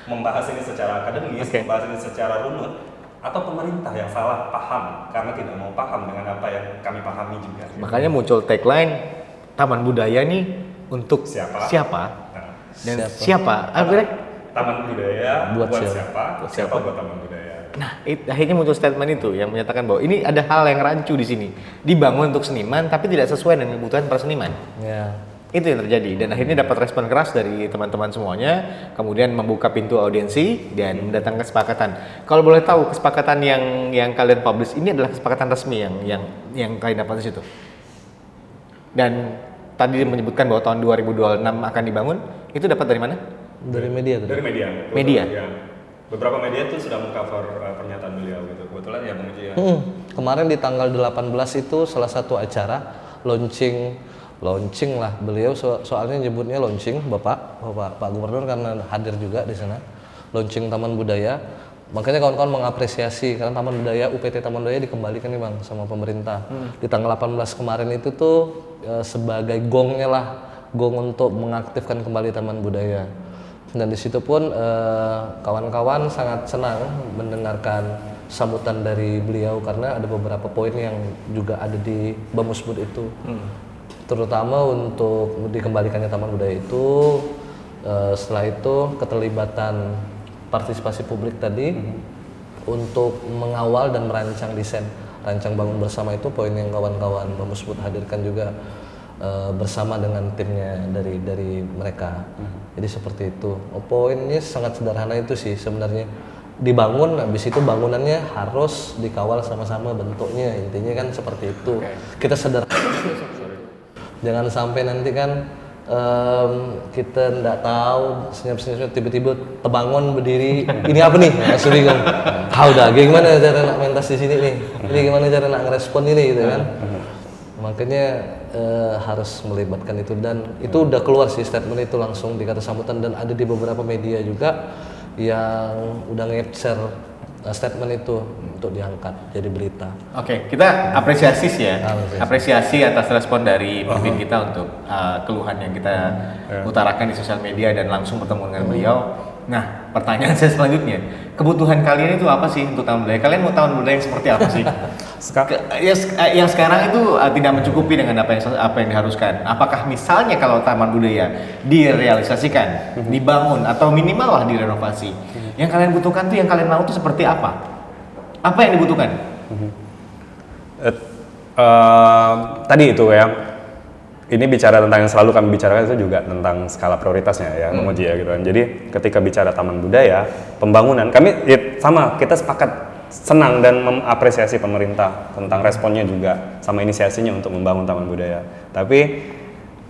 membahas ini secara akademis, membahas ini secara runut, atau pemerintah yang salah paham karena tidak mau paham dengan apa yang kami pahami juga. Makanya muncul tagline Taman Budaya nih untuk siapa? Nah, Dan siapa? Akhirnya Taman Budaya Buat buat siapa? siapa buat Taman Budaya. Nah, akhirnya muncul statement itu yang menyatakan bahwa ini ada hal yang rancu di sini, dibangun untuk seniman tapi tidak sesuai dengan kebutuhan para seniman. Ya. Itu yang terjadi dan akhirnya dapat respon keras dari teman-teman semuanya, kemudian membuka pintu audiensi dan mendatangkan kesepakatan. Kalau boleh tahu kesepakatan yang kalian publish ini adalah kesepakatan resmi yang kalian dapat di situ. Dan tadi menyebutkan bahwa tahun 2026 akan dibangun, itu dapat dari mana? Dari media tadi. Dari media. Media? Ya. Beberapa media tuh sudah mengcover pernyataan beliau gitu. Kebetulan ya Bang Uji ya. Kemarin di tanggal 18 itu salah satu acara launching lah beliau soalnya nyebutnya launching Pak Gubernur karena hadir juga di sana. Launching Taman Budaya. Makanya kawan-kawan mengapresiasi karena Taman Budaya UPT Taman Budaya dikembalikan nih Bang sama pemerintah. Di tanggal 18 kemarin itu tuh sebagai gong untuk mengaktifkan kembali Taman Budaya. Dan di situ pun kawan-kawan sangat senang mendengarkan sambutan dari beliau karena ada beberapa poin yang juga ada di Bamusbud itu. Terutama untuk dikembalikannya Taman Budaya itu, setelah itu keterlibatan partisipasi publik tadi untuk mengawal dan merancang desain rancang bangun bersama itu poin yang kawan-kawan Bamusbud hadirkan juga bersama dengan timnya dari mereka. Jadi seperti itu. Poinnya sangat sederhana itu sih sebenarnya. Dibangun, habis itu bangunannya harus dikawal sama-sama bentuknya, intinya kan seperti itu. Kita sederhana. Jangan sampai nanti kan kita nggak tahu senyap-senyap tiba-tiba terbangun berdiri ini apa nih langsung bingung. Tahu dah gimana cara nak mentas di sini nih, ini gimana cara nak ngerespon ini gitu kan. Makanya harus melibatkan itu dan itu udah keluar sih statement itu langsung di kata sambutan dan ada di beberapa media juga yang udah nge-share statement itu untuk diangkat jadi berita. Oke, kita apresiasi sih ya. Apresiasi atas respon dari pemimpin kita untuk keluhan yang kita utarakan di sosial media dan langsung bertemu dengan beliau. Nah, pertanyaan saya selanjutnya, kebutuhan kalian itu apa sih untuk taman budaya? Kalian mau taman budaya yang seperti apa sih? Yang sekarang itu tidak mencukupi dengan apa yang diharuskan. Apakah misalnya kalau taman budaya direalisasikan, dibangun atau minimal lah direnovasi, yang kalian butuhkan tuh yang kalian mau tuh seperti apa? Apa yang dibutuhkan? Tadi itu ya, ini bicara tentang yang selalu kami bicarakan itu juga tentang skala prioritasnya ya, Bang Oji ya gitu kan. Jadi ketika bicara taman budaya, pembangunan, kami sama, kita sepakat senang dan mengapresiasi pemerintah tentang responnya juga sama inisiasinya untuk membangun taman budaya. Tapi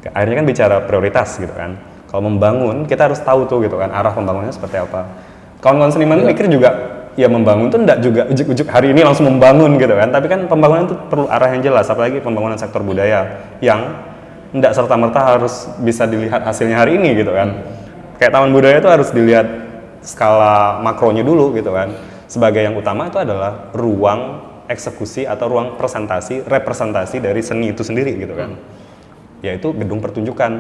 akhirnya kan bicara prioritas gitu kan. Kalau membangun, kita harus tahu tuh gitu kan, arah pembangunannya seperti apa. Kawan-kawan seniman mikir juga, ya membangun tuh enggak juga ujuk-ujuk hari ini langsung membangun gitu kan. Tapi kan pembangunan itu perlu arah yang jelas, apalagi pembangunan sektor budaya yang enggak serta-merta harus bisa dilihat hasilnya hari ini gitu kan. Kayak taman budaya itu harus dilihat skala makronya dulu gitu kan. Sebagai yang utama itu adalah ruang eksekusi atau ruang representasi dari seni itu sendiri gitu kan. Yaitu gedung pertunjukan.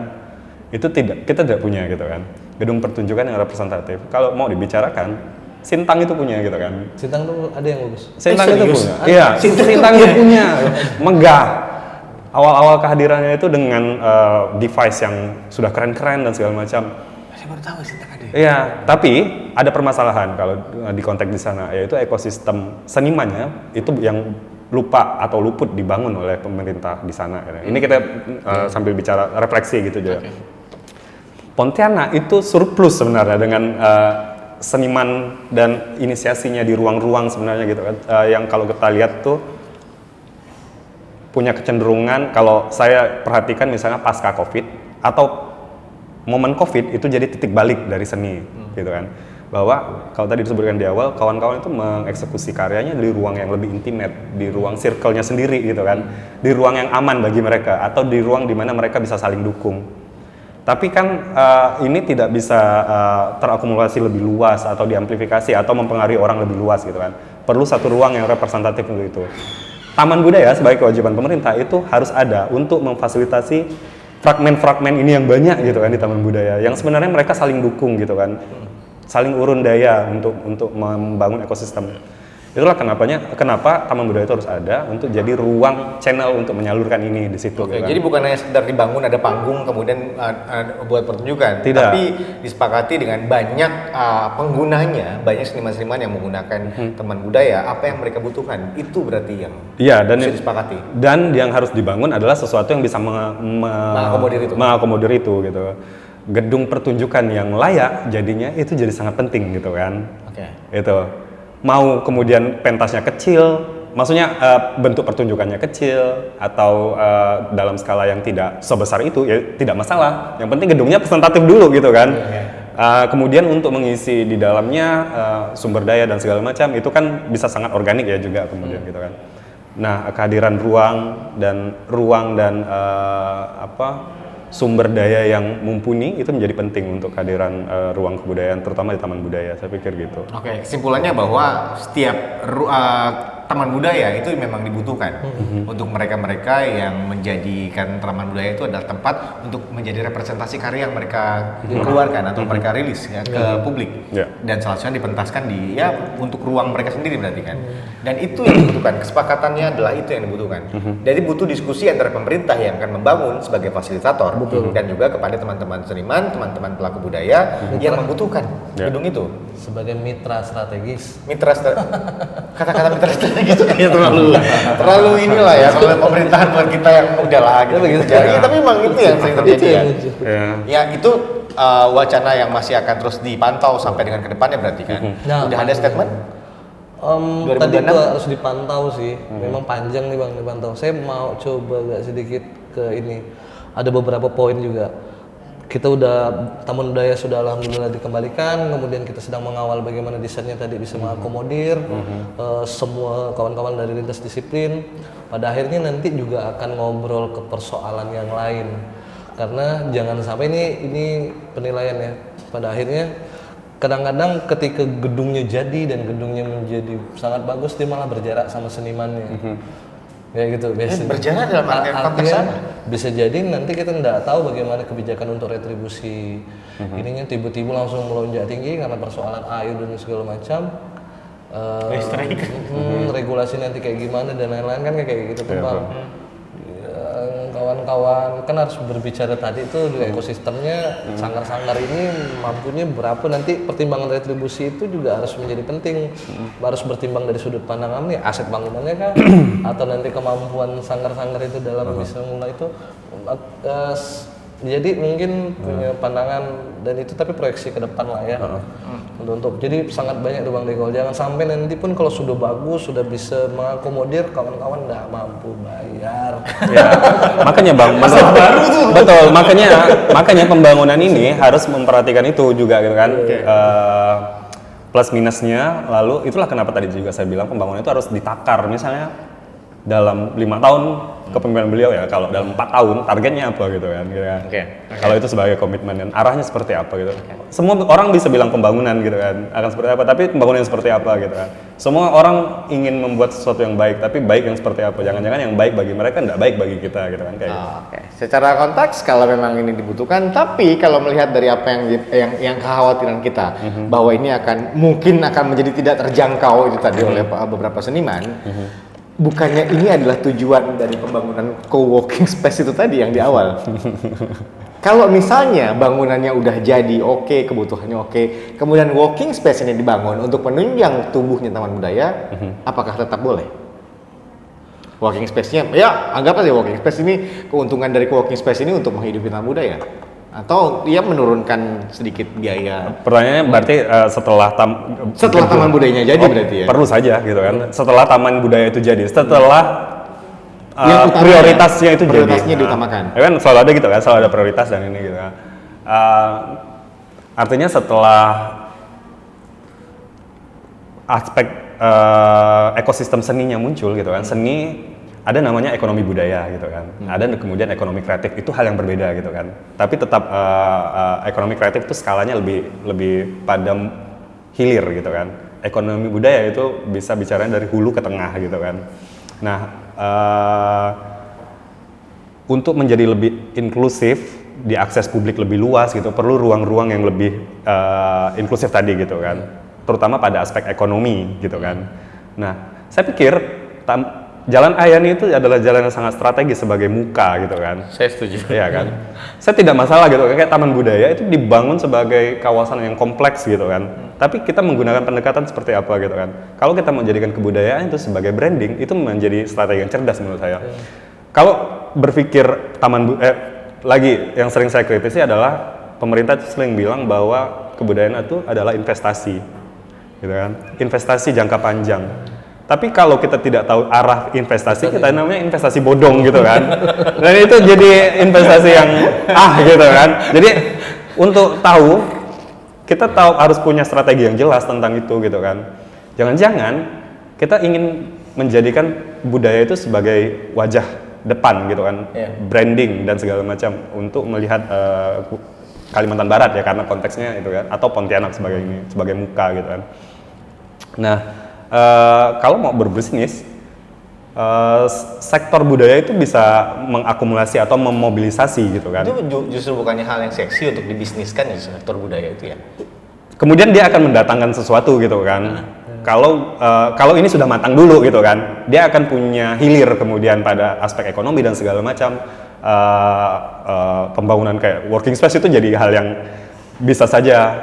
Itu kita tidak punya gitu kan. Gedung pertunjukan yang representatif. Kalau mau dibicarakan, Sintang itu punya gitu kan. Sintang tuh ada yang bagus. Sintang itu serius? punya. Iya, Sintang itu punya. Megah. Awal-awal kehadirannya itu dengan device yang sudah keren-keren dan segala macam. Saya baru tahu Sintang ada. Iya, tapi ada permasalahan kalau di konteks di sana, yaitu ekosistem senimannya itu yang lupa atau luput dibangun oleh pemerintah di sana. Ini kita sambil bicara refleksi gitu juga. Pontianak itu surplus sebenarnya dengan seniman dan inisiasinya di ruang-ruang sebenarnya gitu kan. Yang kalau kita lihat tuh punya kecenderungan, kalau saya perhatikan misalnya pasca Covid atau momen Covid itu jadi titik balik dari seni gitu kan. Bahwa kalau tadi disebutkan di awal, kawan-kawan itu mengeksekusi karyanya di ruang yang lebih intimate, di ruang circle-nya sendiri gitu kan. Di ruang yang aman bagi mereka atau di ruang di mana mereka bisa saling dukung. Tapi kan ini tidak bisa terakumulasi lebih luas atau diamplifikasi atau mempengaruhi orang lebih luas gitu kan. Perlu satu ruang yang representatif untuk itu. Taman budaya sebagai kewajiban pemerintah itu harus ada untuk memfasilitasi fragmen-fragmen ini yang banyak gitu kan di taman budaya. Yang sebenarnya mereka saling dukung gitu kan. Saling urun daya untuk membangun ekosistem. Itulah kenapa taman budaya itu harus ada untuk jadi ruang channel untuk menyalurkan ini di situ. Oke, gitu kan. jadi bukan hanya sekedar dibangun ada panggung kemudian buat pertunjukan, Tidak. tapi disepakati dengan banyak penggunanya, banyak seniman-seniman yang menggunakan taman budaya, apa yang mereka butuhkan itu berarti yang Iya, dan bisa disepakati. Dan yang harus dibangun adalah sesuatu yang bisa mengakomodir itu gitu. Gedung pertunjukan yang layak jadinya itu jadi sangat penting gitu kan. Oke. Itu. Mau kemudian pentasnya kecil, maksudnya bentuk pertunjukannya kecil atau dalam skala yang tidak sebesar itu ya tidak masalah. Yang penting gedungnya presentatif dulu gitu kan. Kemudian untuk mengisi di dalamnya sumber daya dan segala macam itu kan bisa sangat organik ya juga kemudian gitu kan. Nah, kehadiran ruang dan sumber daya yang mumpuni itu menjadi penting untuk kehadiran ruang kebudayaan terutama di taman budaya, saya pikir gitu. Oke, kesimpulannya bahwa setiap taman budaya itu memang dibutuhkan untuk mereka-mereka yang menjadikan taman budaya itu adalah tempat untuk menjadi representasi karya yang mereka keluarkan atau mereka rilis ya, ke publik. Ya. Dan selanjutnya dipentaskan untuk ruang mereka sendiri berarti kan. Dan itu yang dibutuhkan, kesepakatannya adalah itu yang dibutuhkan. Jadi butuh diskusi antara pemerintah yang akan membangun sebagai fasilitator dan juga kepada teman-teman seniman, teman-teman pelaku budaya yang membutuhkan gedung itu. Sebagai mitra strategis. Kata-kata mitra strategis itu kayaknya terlalu inilah ya kalau pemerintahan buat kita yang udah lah gitu. Jadi tapi memang itu yang sering terjadi ya. Ya itu wacana yang masih akan terus dipantau sampai dengan kedepannya berarti kan. Udah ada statement? Tadi itu harus dipantau sih. Memang panjang nih Bang dipantau. Saya mau coba agak sedikit ke ini. Ada beberapa poin juga. Kita taman budaya sudah alhamdulillah dikembalikan, kemudian kita sedang mengawal bagaimana desainnya tadi bisa mengakomodir semua kawan-kawan dari lintas disiplin. Pada akhirnya nanti juga akan ngobrol ke persoalan yang lain. Karena jangan sampai ini penilaian ya. Pada akhirnya kadang-kadang ketika gedungnya jadi dan gedungnya menjadi sangat bagus, dia malah berjarak sama senimannya. Kayak gitu biasa. Berjalan dalam konteks apa? Bisa jadi nanti kita nggak tahu bagaimana kebijakan untuk retribusi ininya tiba-tiba langsung melonjak tinggi karena persoalan air dan segala macam. Listrik. Regulasi nanti kayak gimana dan lain-lain kan kayak gitu tuh Bang. Kawan-kawan kan harus berbicara tadi tuh di ekosistemnya sanggar-sanggar ini mampunya berapa, nanti pertimbangan retribusi itu juga harus menjadi penting. Harus bertimbang dari sudut pandang nih aset bangunannya kan atau nanti kemampuan sanggar-sanggar itu dalam bisa mulai itu jadi mungkin punya pandangan dan itu tapi proyeksi ke depan lah ya. Untuk jadi sangat banyak tuh Bang Deko, jangan sampai nanti pun kalau sudah bagus sudah bisa mengakomodir kawan-kawan nggak mampu bayar. Ya, makanya Bang, betul, makanya pembangunan ini harus memperhatikan itu juga gitu kan. Plus minusnya, lalu itulah kenapa tadi juga saya bilang pembangunan itu harus ditakar. Misalnya dalam 5 tahun kepemimpinan beliau ya, kalau dalam 4 tahun targetnya apa gitu kan. Kalau itu sebagai komitmen dan arahnya seperti apa gitu. Semua orang bisa bilang pembangunan gitu kan akan seperti apa, tapi pembangunan yang seperti apa gitu kan. Semua orang ingin membuat sesuatu yang baik, tapi baik yang seperti apa. Jangan-jangan yang baik bagi mereka tidak baik bagi kita gitu kan kayak gitu. Secara konteks kalau memang ini dibutuhkan, tapi kalau melihat dari apa yang kekhawatiran kita bahwa ini mungkin akan menjadi tidak terjangkau itu tadi oleh beberapa seniman. Bukannya ini adalah tujuan dari pembangunan co-working space itu tadi yang di awal. Kalau misalnya bangunannya udah jadi oke, kebutuhannya oke, kemudian working space ini dibangun untuk menunjang tumbuhnya taman budaya, apakah tetap boleh? Working space-nya, ya anggap aja working space ini, keuntungan dari working space ini untuk menghidupi taman budaya. Atau dia menurunkan sedikit biaya. Pertanyaannya berarti setelah taman budayanya jadi berarti ya? Perlu saja gitu kan. Setelah taman budaya itu jadi, setelah prioritasnya itu prioritasnya jadi. diutamakan. Ya kan selalu ada gitu kan, selalu ada prioritas dan ini gitu kan. Artinya setelah aspek ekosistem seninya muncul gitu kan, seni ada namanya ekonomi budaya gitu kan, ada kemudian ekonomi kreatif, itu hal yang berbeda gitu kan. Tapi tetap ekonomi kreatif itu skalanya lebih pada hilir gitu kan. Ekonomi budaya itu bisa bicara dari hulu ke tengah gitu kan. Nah, untuk menjadi lebih inklusif, diakses publik lebih luas gitu, perlu ruang-ruang yang lebih inklusif tadi gitu kan, terutama pada aspek ekonomi gitu kan. Nah, saya pikir Jalan Ayani itu adalah jalan yang sangat strategis sebagai muka gitu kan. Saya setuju. Iya kan. Saya tidak masalah gitu, kayak taman budaya itu dibangun sebagai kawasan yang kompleks gitu kan. Tapi kita menggunakan pendekatan seperti apa gitu kan. Kalau kita menjadikan kebudayaan itu sebagai branding, itu menjadi strategi yang cerdas menurut saya. Kalau berpikir lagi yang sering saya kritisi adalah pemerintah itu sering bilang bahwa kebudayaan itu adalah investasi, gitu kan. Investasi jangka panjang. Tapi kalau kita tidak tahu arah investasi, kita namanya investasi bodong gitu kan. Dan itu jadi investasi yang gitu kan. Jadi untuk tahu, kita harus punya strategi yang jelas tentang itu gitu kan. Jangan-jangan kita ingin menjadikan budaya itu sebagai wajah depan gitu kan. Branding dan segala macam untuk melihat Kalimantan Barat ya, karena konteksnya itu kan, atau Pontianak sebagai muka gitu kan. Nah, kalau mau berbisnis, sektor budaya itu bisa mengakumulasi atau memobilisasi gitu kan. Itu justru bukannya hal yang seksi untuk dibisniskan ya sektor budaya itu ya? Kemudian dia akan mendatangkan sesuatu gitu kan. Kalau ini sudah matang dulu gitu kan, dia akan punya hilir kemudian pada aspek ekonomi dan segala macam. Pembangunan kayak working space itu jadi hal yang bisa saja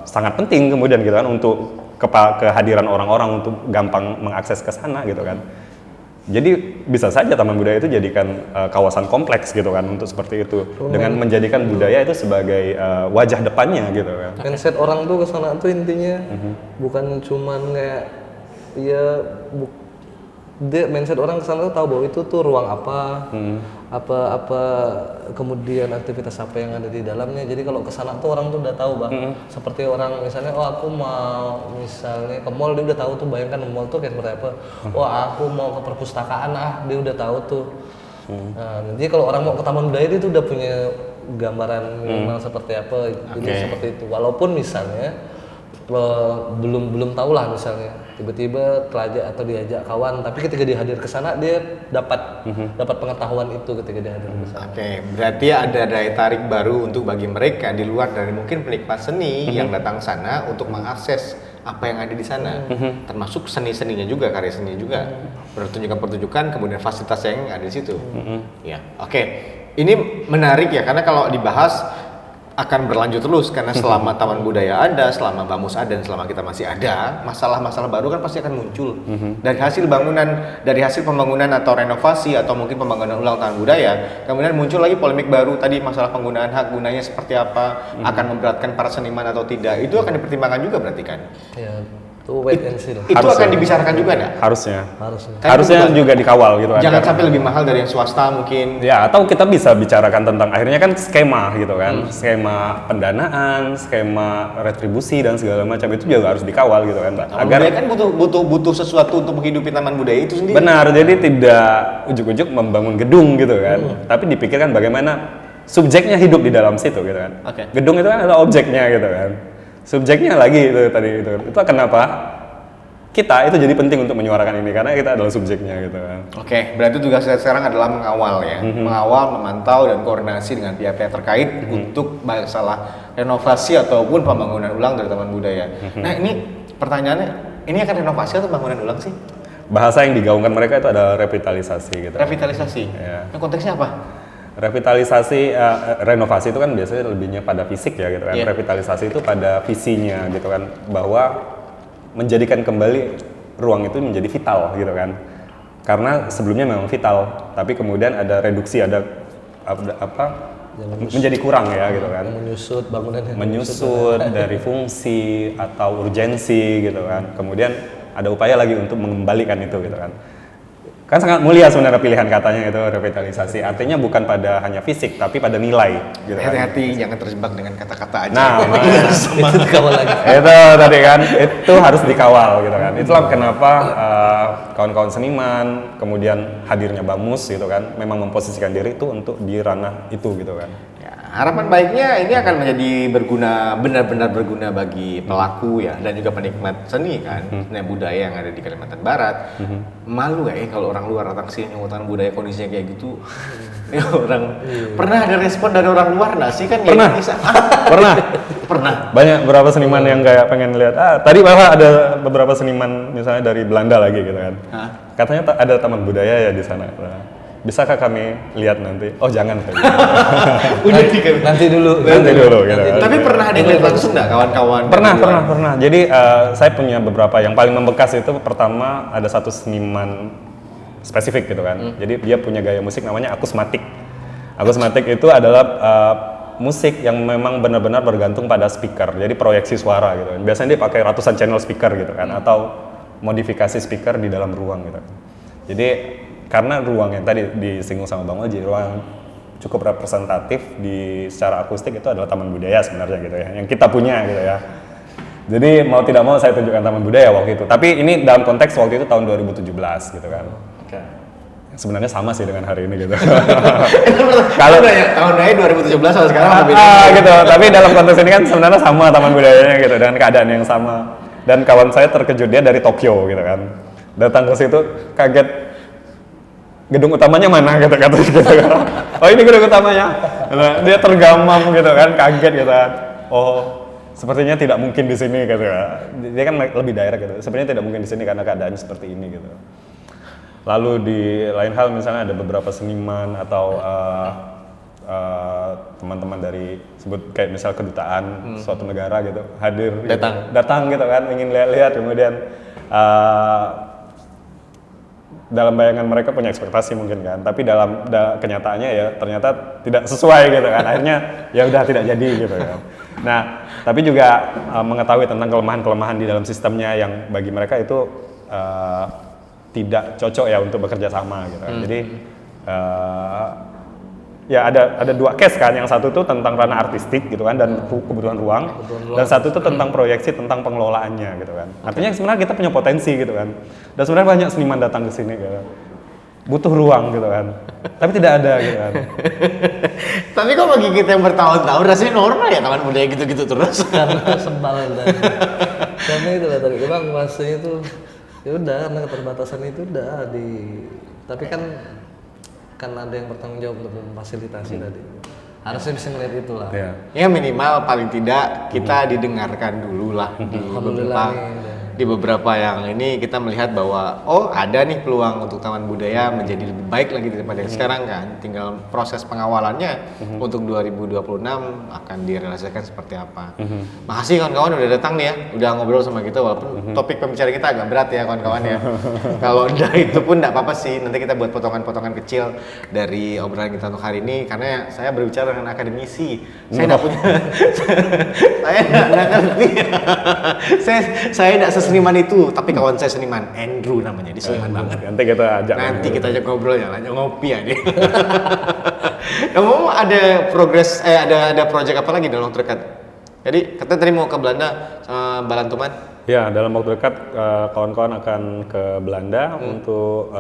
sangat penting kemudian gitu kan, untuk kehadiran orang-orang untuk gampang mengakses ke sana gitu kan. Jadi bisa saja taman budaya itu jadikan kawasan kompleks gitu kan untuk seperti itu, dengan menjadikan budaya itu sebagai wajah depannya gitu kan. Mindset orang tuh kesana tuh intinya bukan cuman kayak dia mindset orang kesana tuh tahu bahwa itu tuh ruang apa, apa kemudian aktivitas apa yang ada di dalamnya. Jadi kalau kesana tuh orang tuh udah tahu Bang. Seperti orang misalnya, aku mau misalnya ke mall, dia udah tahu tuh, bayangkan mall tuh kayak seperti apa. Aku mau ke perpustakaan, dia udah tahu tuh. Nah, jadi kalau orang mau ke taman budaya itu udah punya gambaran minimal seperti apa. Jadi seperti itu. Walaupun misalnya belum tahu lah misalnya tiba-tiba telajak atau diajak kawan, tapi ketika dia hadir ke sana dia dapat pengetahuan itu ketika dia hadir ke sana. Oke, berarti ada daya tarik baru untuk bagi mereka di luar dari mungkin penikmat seni yang datang sana untuk mengakses apa yang ada di sana, termasuk seni-seninya juga, karya seninya juga, pertunjukan-pertunjukan, kemudian fasilitas yang ada di situ. Ya, oke. Ini menarik ya, karena kalau dibahas akan berlanjut terus, karena selama Taman Budaya ada, selama Bamus ada, dan selama kita masih ada, masalah-masalah baru kan pasti akan muncul. Dari hasil pembangunan atau renovasi atau mungkin pembangunan ulang Taman Budaya, kemudian muncul lagi polemik baru tadi, masalah penggunaan hak gunanya seperti apa, akan memberatkan para seniman atau tidak, itu akan dipertimbangkan juga berarti kan? Ya, itu wait and see lah. Itu akan dibicarakan juga enggak? Harusnya Harusnya. Harusnya juga dikawal gitu kan. Jangan sampai lebih mahal dari yang swasta mungkin. Ya, atau kita bisa bicarakan tentang akhirnya kan skema gitu kan, skema pendanaan, skema retribusi dan segala macam itu juga harus dikawal gitu kan, Mbak. Agar kan butuh sesuatu untuk menghidupi Taman Budaya itu sendiri. Benar, jadi tidak ujuk-ujuk membangun gedung gitu kan, tapi dipikirkan bagaimana subjeknya hidup di dalam situ gitu kan. Oke. Gedung itu kan adalah objeknya gitu kan. Subjeknya lagi itu tadi itu kenapa kita itu jadi penting untuk menyuarakan ini karena kita adalah subjeknya gitu kan. Oke, berarti tugas saya sekarang adalah mengawal ya, mengawal, memantau dan koordinasi dengan pihak-pihak terkait untuk masalah renovasi ataupun pembangunan ulang dari Taman Budaya. Nah ini pertanyaannya, ini akan renovasi atau pembangunan ulang sih? Bahasa yang digaungkan mereka itu adalah revitalisasi gitu. Revitalisasi. Ya. Nah, konteksnya apa? Revitalisasi, renovasi itu kan biasanya lebihnya pada fisik ya gitu kan. Yeah. Revitalisasi itu pada visinya gitu kan, bahwa menjadikan kembali ruang itu menjadi vital gitu kan. Karena sebelumnya memang vital, tapi kemudian ada reduksi, ada menjadi kurang ya gitu kan. Menyusut bangunannya. Menyusut dari fungsi atau urgensi gitu kan. Kemudian ada upaya lagi untuk mengembalikan itu gitu kan. Kan sangat mulia sebenarnya pilihan katanya itu revitalisasi. Artinya bukan pada hanya fisik, tapi pada nilai. Gitu kan. Hati-hati, jangan terjebak dengan kata-kata aja. Nah, Itu dikawal lagi. itu tadi kan, itu harus dikawal gitu kan. Itulah kenapa kawan-kawan seniman, kemudian hadirnya Bamus gitu kan, memang memposisikan diri itu untuk di ranah itu gitu kan. Ya, harapan baiknya ini akan menjadi benar-benar berguna bagi pelaku ya dan juga penikmat seni kan, seni budaya yang ada di Kalimantan Barat. Malu gak ya kalau orang luar datang sini nyumbang budaya kondisinya kayak gitu? Ya orang pernah ada respon dari orang luar nggak sih kan? Pernah. Pernah. Banyak beberapa seniman yang kayak pengen lihat. Tadi bahwa ada beberapa seniman misalnya dari Belanda lagi gitu kan. Katanya ada taman budaya ya di sana. Nah, bisakah kami lihat nanti? Oh jangan. Udah Nanti dulu. Nanti dulu gitu. kan. Tapi pernah ada yang lihat langsung nggak kawan-kawan? Pernah. Jadi saya punya beberapa yang paling membekas itu pertama ada satu seniman spesifik gitu kan. Jadi dia punya gaya musik namanya akusmatik. Akusmatik itu adalah musik yang memang benar-benar bergantung pada speaker. Jadi proyeksi suara gitu kan. Biasanya dia pakai ratusan channel speaker gitu kan atau modifikasi speaker di dalam ruang gitu. Jadi karena ruang yang tadi disinggung sama Bang Oji, ruang cukup representatif di secara akustik itu adalah taman budaya sebenarnya gitu ya, yang kita punya gitu ya. Jadi mau tidak mau saya tunjukkan taman budaya waktu itu. Tapi ini dalam konteks waktu itu tahun 2017 gitu kan. Sebenarnya sama sih dengan hari ini gitu. Kalau tahun lain 2017 sama sekarang beda. Gitu. Tapi dalam konteks ini kan sebenarnya sama taman budayanya gitu dengan keadaan yang sama. Dan kawan saya terkejut, dia dari Tokyo gitu kan. Datang ke situ kaget, gedung utamanya mana gitu kan. Oh ini gedung utamanya. Nah, dia tergamam gitu kan, kaget gitu kan. Oh sepertinya tidak mungkin di sini gitu ya. Dia kan lebih direct gitu. Sebenarnya tidak mungkin di sini karena keadaannya seperti ini gitu. Lalu di lain hal misalnya ada beberapa seniman atau teman-teman dari sebut kayak misal kedutaan suatu negara gitu hadir datang gitu kan, ingin lihat-lihat, kemudian dalam bayangan mereka punya ekspektasi mungkin kan, tapi dalam kenyataannya ya ternyata tidak sesuai gitu kan, akhirnya ya udah tidak jadi gitu kan. Nah tapi juga mengetahui tentang kelemahan-kelemahan di dalam sistemnya yang bagi mereka itu tidak cocok ya untuk bekerja sama gitu kan. Jadi ya ada dua case kan, yang satu tuh tentang ranah artistik gitu kan dan kebutuhan ruang, dan satu tuh tentang proyeksi tentang pengelolaannya gitu kan. Artinya sebenarnya kita punya potensi gitu kan, dan sebenarnya banyak seniman datang ke sini gitu. butuh ruang gitu kan. Tapi tidak ada gitu kan. Tapi kok bagi kita yang bertahun-tahun rasanya normal ya taman budaya gitu-gitu terus. Karena sebal dan karena itu lah tadi memang masanya itu ya udah karena keterbatasan itu udah tapi kan ada yang bertanggung jawab untuk memfasilitasi tadi. Harusnya bisa ngeliat itu lah. Iya. Ya minimal paling tidak kita didengarkan dulu lah di beberapa yang ini kita melihat bahwa oh ada nih peluang untuk taman budaya menjadi lebih baik lagi daripada yang sekarang kan. Tinggal proses pengawalannya untuk 2026 akan direalisasikan seperti apa. Makasih kawan-kawan udah datang nih ya, udah ngobrol sama kita walaupun topik pembicaraan kita agak berat ya kawan-kawan ya. Kalau udah itu pun enggak apa-apa sih. Nanti kita buat potongan-potongan kecil dari obrolan kita untuk hari ini karena saya berbicara dengan akademisi. Saya enggak punya saya enggak ngerti. saya enggak seniman itu, tapi kawan saya seniman, Andrew namanya, dia seniman banget. Nanti kita ajak. Nanti kita ajak ngobrol ya, ajak ngopi ya dia. Kamu ada progres, ada project apa lagi dalam waktu dekat? Jadi katanya tadi mau ke Belanda sama Balantuman. Ya, dalam waktu dekat kawan-kawan akan ke Belanda untuk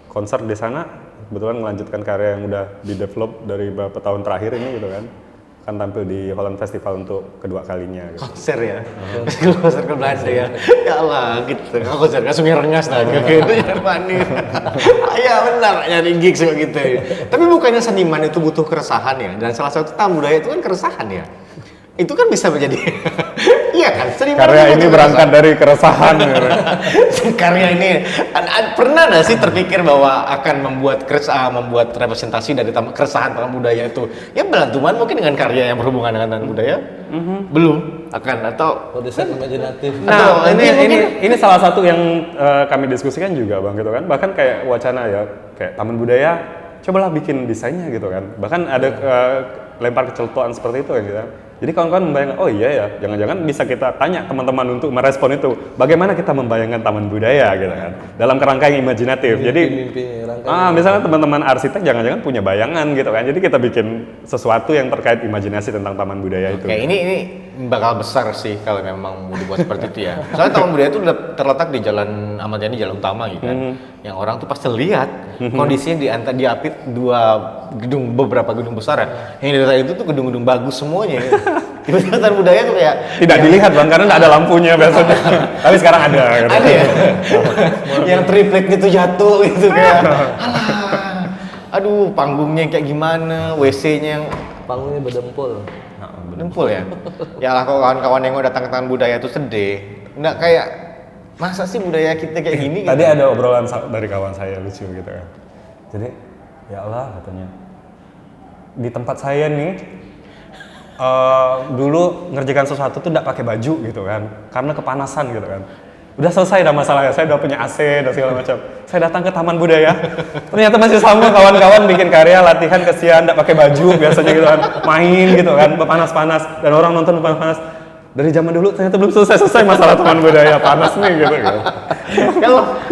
konser di sana. Kebetulan melanjutkan karya yang udah di-develop dari beberapa tahun terakhir ini gitu kan. Akan tampil di Holland Festival untuk kedua kalinya gitu. Konser ya? Konser ke Belanda ya? Ya Allah gitu, konser kan sungai rengas lah gitu, Jermanin. Iya benar, nyari gigs kayak gitu. Tapi bukannya seniman itu butuh keresahan ya? Dan salah satu tamu budaya itu kan keresahan ya? Itu kan bisa menjadi iya kan seniman karya ini berangkat dari keresahan gitu. Karya ini pernah nggak sih terpikir bahwa akan membuat membuat representasi dari keresahan taman budaya itu ya Balantuman mungkin dengan karya yang berhubungan dengan taman budaya belum akan atau desain imajinatif. Nah, ini salah satu yang kami diskusikan juga Bang gitu kan. Bahkan kayak wacana ya kayak taman budaya cobalah bikin desainnya gitu kan. Bahkan ada lempar kecelutuan seperti itu kan gitu. Jadi kawan-kawan membayangkan, oh iya ya, jangan-jangan bisa kita tanya teman-teman untuk merespon itu. Bagaimana kita membayangkan taman budaya gitu kan, dalam kerangka yang imajinatif. Jadi, misalnya teman-teman arsitek jangan-jangan punya bayangan gitu kan. Jadi kita bikin sesuatu yang terkait imajinasi tentang taman budaya itu. Oke, ini bakal besar sih kalau memang mau dibuat seperti itu ya. Soalnya taman budaya itu terletak di Jalan Ahmad Yani, jalan utama gitu kan. Yang orang tuh pasti lihat kondisinya diapit beberapa gedung besar ya. Yang di daerah itu tuh gedung-gedung bagus semuanya. Tiba-tiba taman budaya tuh kayak tidak dilihat Bang karena nggak ada lampunya biasanya. Tapi sekarang ada. Gitu. Ada ya. Yang tripleknya tuh jatuh gitu kayak. Alah. Aduh, panggungnya kayak gimana? WC-nya yang panggungnya berdempul. Dempul ya? Ya lah kalau kawan-kawan yang mau datang ke taman budaya itu sedih. Nggak kayak, masa sih budaya kita kayak gini? Tadi ada obrolan dari kawan saya lucu gitu kan. Jadi, ya Allah katanya, di tempat saya nih, dulu ngerjakan sesuatu tuh nggak pakai baju gitu kan. Karena kepanasan gitu kan. Udah selesai dah masalahnya, saya udah punya AC dan segala macam. Saya datang ke taman budaya, ternyata masih sama kawan-kawan bikin karya, latihan kesian, nggak pakai baju biasanya gitu kan, main gitu kan, panas-panas dan orang nonton panas-panas. Dari zaman dulu ternyata belum selesai masalah taman budaya, panas nih gitu.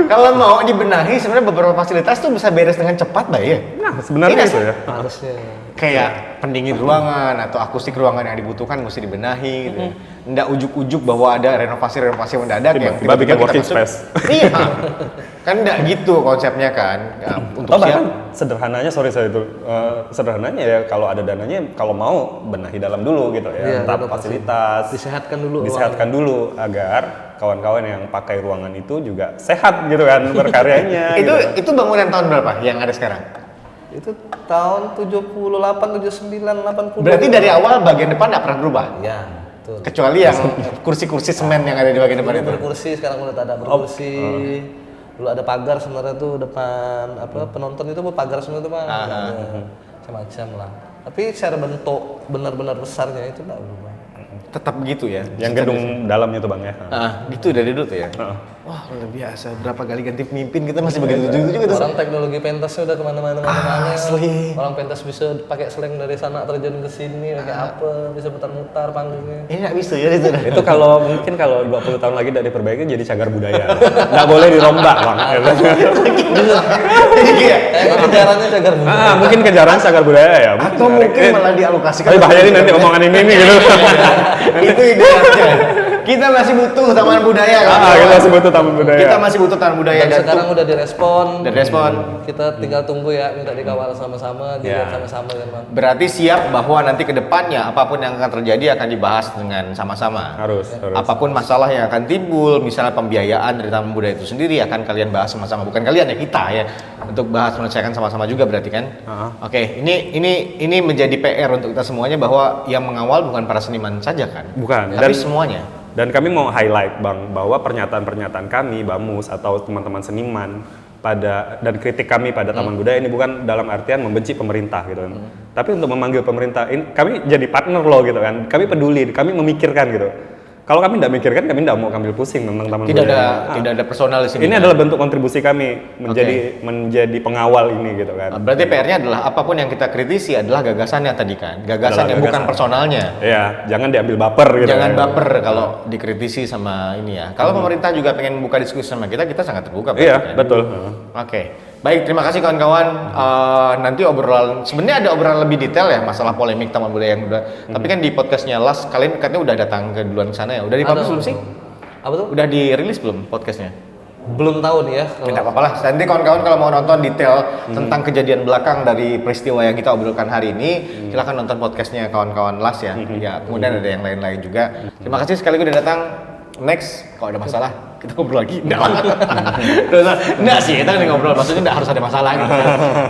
Kalau mau dibenahi sebenarnya beberapa fasilitas tuh bisa beres dengan cepat Mbak ya. Nah sebenarnya itu ya. Harusnya. Kayak pendingin ruangan atau akustik ruangan yang dibutuhkan mesti dibenahi gitu. Nggak ujuk-ujuk bahwa ada renovasi mendadak yang tiba-tiba bikin working space. Iya. Kan enggak gitu konsepnya kan. Untuk bahkan sederhananya sederhananya ya kalau ada dananya kalau mau benahi dalam dulu gitu ya. Entah fasilitas disehatkan dulu agar kawan-kawan yang pakai ruangan itu juga sehat gitu kan berkaryanya. Itu bangunan tahun berapa yang ada sekarang? Itu tahun 78, 79, 80. Berarti dari awal bagian depan nggak pernah berubah? Ya, betul. Kecuali yang kursi-kursi semen yang ada di bagian depan itu. Berkursi, sekarang udah tak ada berkursi. Dulu ada pagar sebenarnya tuh depan penonton itu pagar semua itu Pak. Macam-macam lah. Tapi secara bentuk benar-benar besarnya itu nggak berubah. Tetap begitu ya? Yang gedung dalamnya tuh Bang ya? Gitu dari dulu tuh ya? Wah luar biasa, berapa kali ganti pemimpin kita masih begitu juga tuh. Orang teknologi pentasnya udah kemana-mana. Asli. Orang pentas bisa pakai slang dari sana terjun ke sini, pakai apa, bisa mutar-mutar panggungnya. Ini nggak bisa ya itu. Itu mungkin kalau 20 tahun lagi tidak diperbaiki jadi cagar budaya. Nggak boleh dirombak Bang. Iya. Kejarannya cagar budaya. Mungkin kejaran cagar budaya ya. Atau mungkin malah dialokasikan. Tapi bahaya nih nanti omongan ini gitu. Itu idealnya. Kita masih butuh taman budaya kan? Kita masih butuh taman budaya. Kita masih butuh taman budaya Dan sekarang udah direspon. Kita Tinggal tunggu ya, minta dikawal sama-sama, dilihat sama-sama kan Bang. berarti siap bahwa nanti ke depannya apapun yang akan terjadi akan dibahas dengan sama-sama. Harus. Apapun masalah yang akan timbul, misalnya pembiayaan dari taman budaya itu sendiri akan kalian bahas sama-sama. Bukan kalian ya, kita ya, untuk bahas menyelesaikan sama-sama juga berarti kan? Oke, ini menjadi PR untuk kita semuanya bahwa yang mengawal bukan para seniman saja kan? Bukan. Tapi semuanya. Dan kami mau highlight Bang bahwa pernyataan-pernyataan kami, Bamus atau teman-teman seniman dan kritik kami pada Taman Budaya ini bukan dalam artian membenci pemerintah gitu kan. Tapi untuk memanggil pemerintah, kami jadi partner loh gitu kan. Kami peduli, kami memikirkan gitu. Kalau kami tidak mikirkan, kami tidak mau ambil pusing tentang Taman Budaya. Tidak ada personal di sini. Ini adalah bentuk kontribusi kami menjadi pengawal ini gitu kan. Berarti PR-nya adalah apapun yang kita kritisi adalah gagasannya tadi kan. Gagasan yang bukan personalnya. Iya, jangan diambil baper gitu. Jangan baper kalau dikritisi sama ini ya. Kalau pemerintah juga pengen buka diskusi sama kita sangat terbuka. Iya, kan? betul. Oke. Baik, terima kasih kawan-kawan. Nanti sebenarnya ada obrolan lebih detail ya masalah polemik Taman Budaya yang udah. Tapi kan di podcastnya Las, kalian katanya udah datang ke duluan sana ya. Udah dipublish belum sih? Apa tuh? Udah dirilis belum podcastnya? Belum tahu nih ya. Tidak apa-apa lah. Nanti kawan-kawan kalau mau nonton detail tentang kejadian belakang dari peristiwa yang kita obrolkan hari ini, silahkan nonton podcastnya kawan-kawan Las ya. Ya, kemudian ada yang lain-lain juga. Terima kasih sekali udah datang. Next, kalau ada masalah kita ngobrol lagi. Enggak sih, kita ngobrol. Maksudnya enggak harus ada masalah gitu.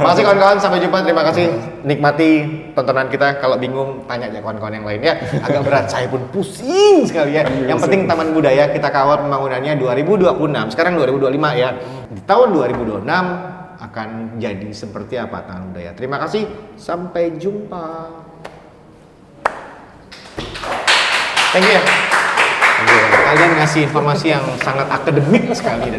Makasih kawan-kawan, sampai jumpa. Terima kasih. Nikmati tontonan kita. Kalau bingung, tanya aja kawan-kawan yang lain ya. Agak berat, saya pun pusing sekali ya. Yang penting Taman Budaya kita kawal pembangunannya 2026. Sekarang 2025 ya. Di tahun 2026 akan jadi seperti apa Taman Budaya. Terima kasih. Sampai jumpa. Thank you ya. Kalian ngasih informasi yang sangat akademik sekali.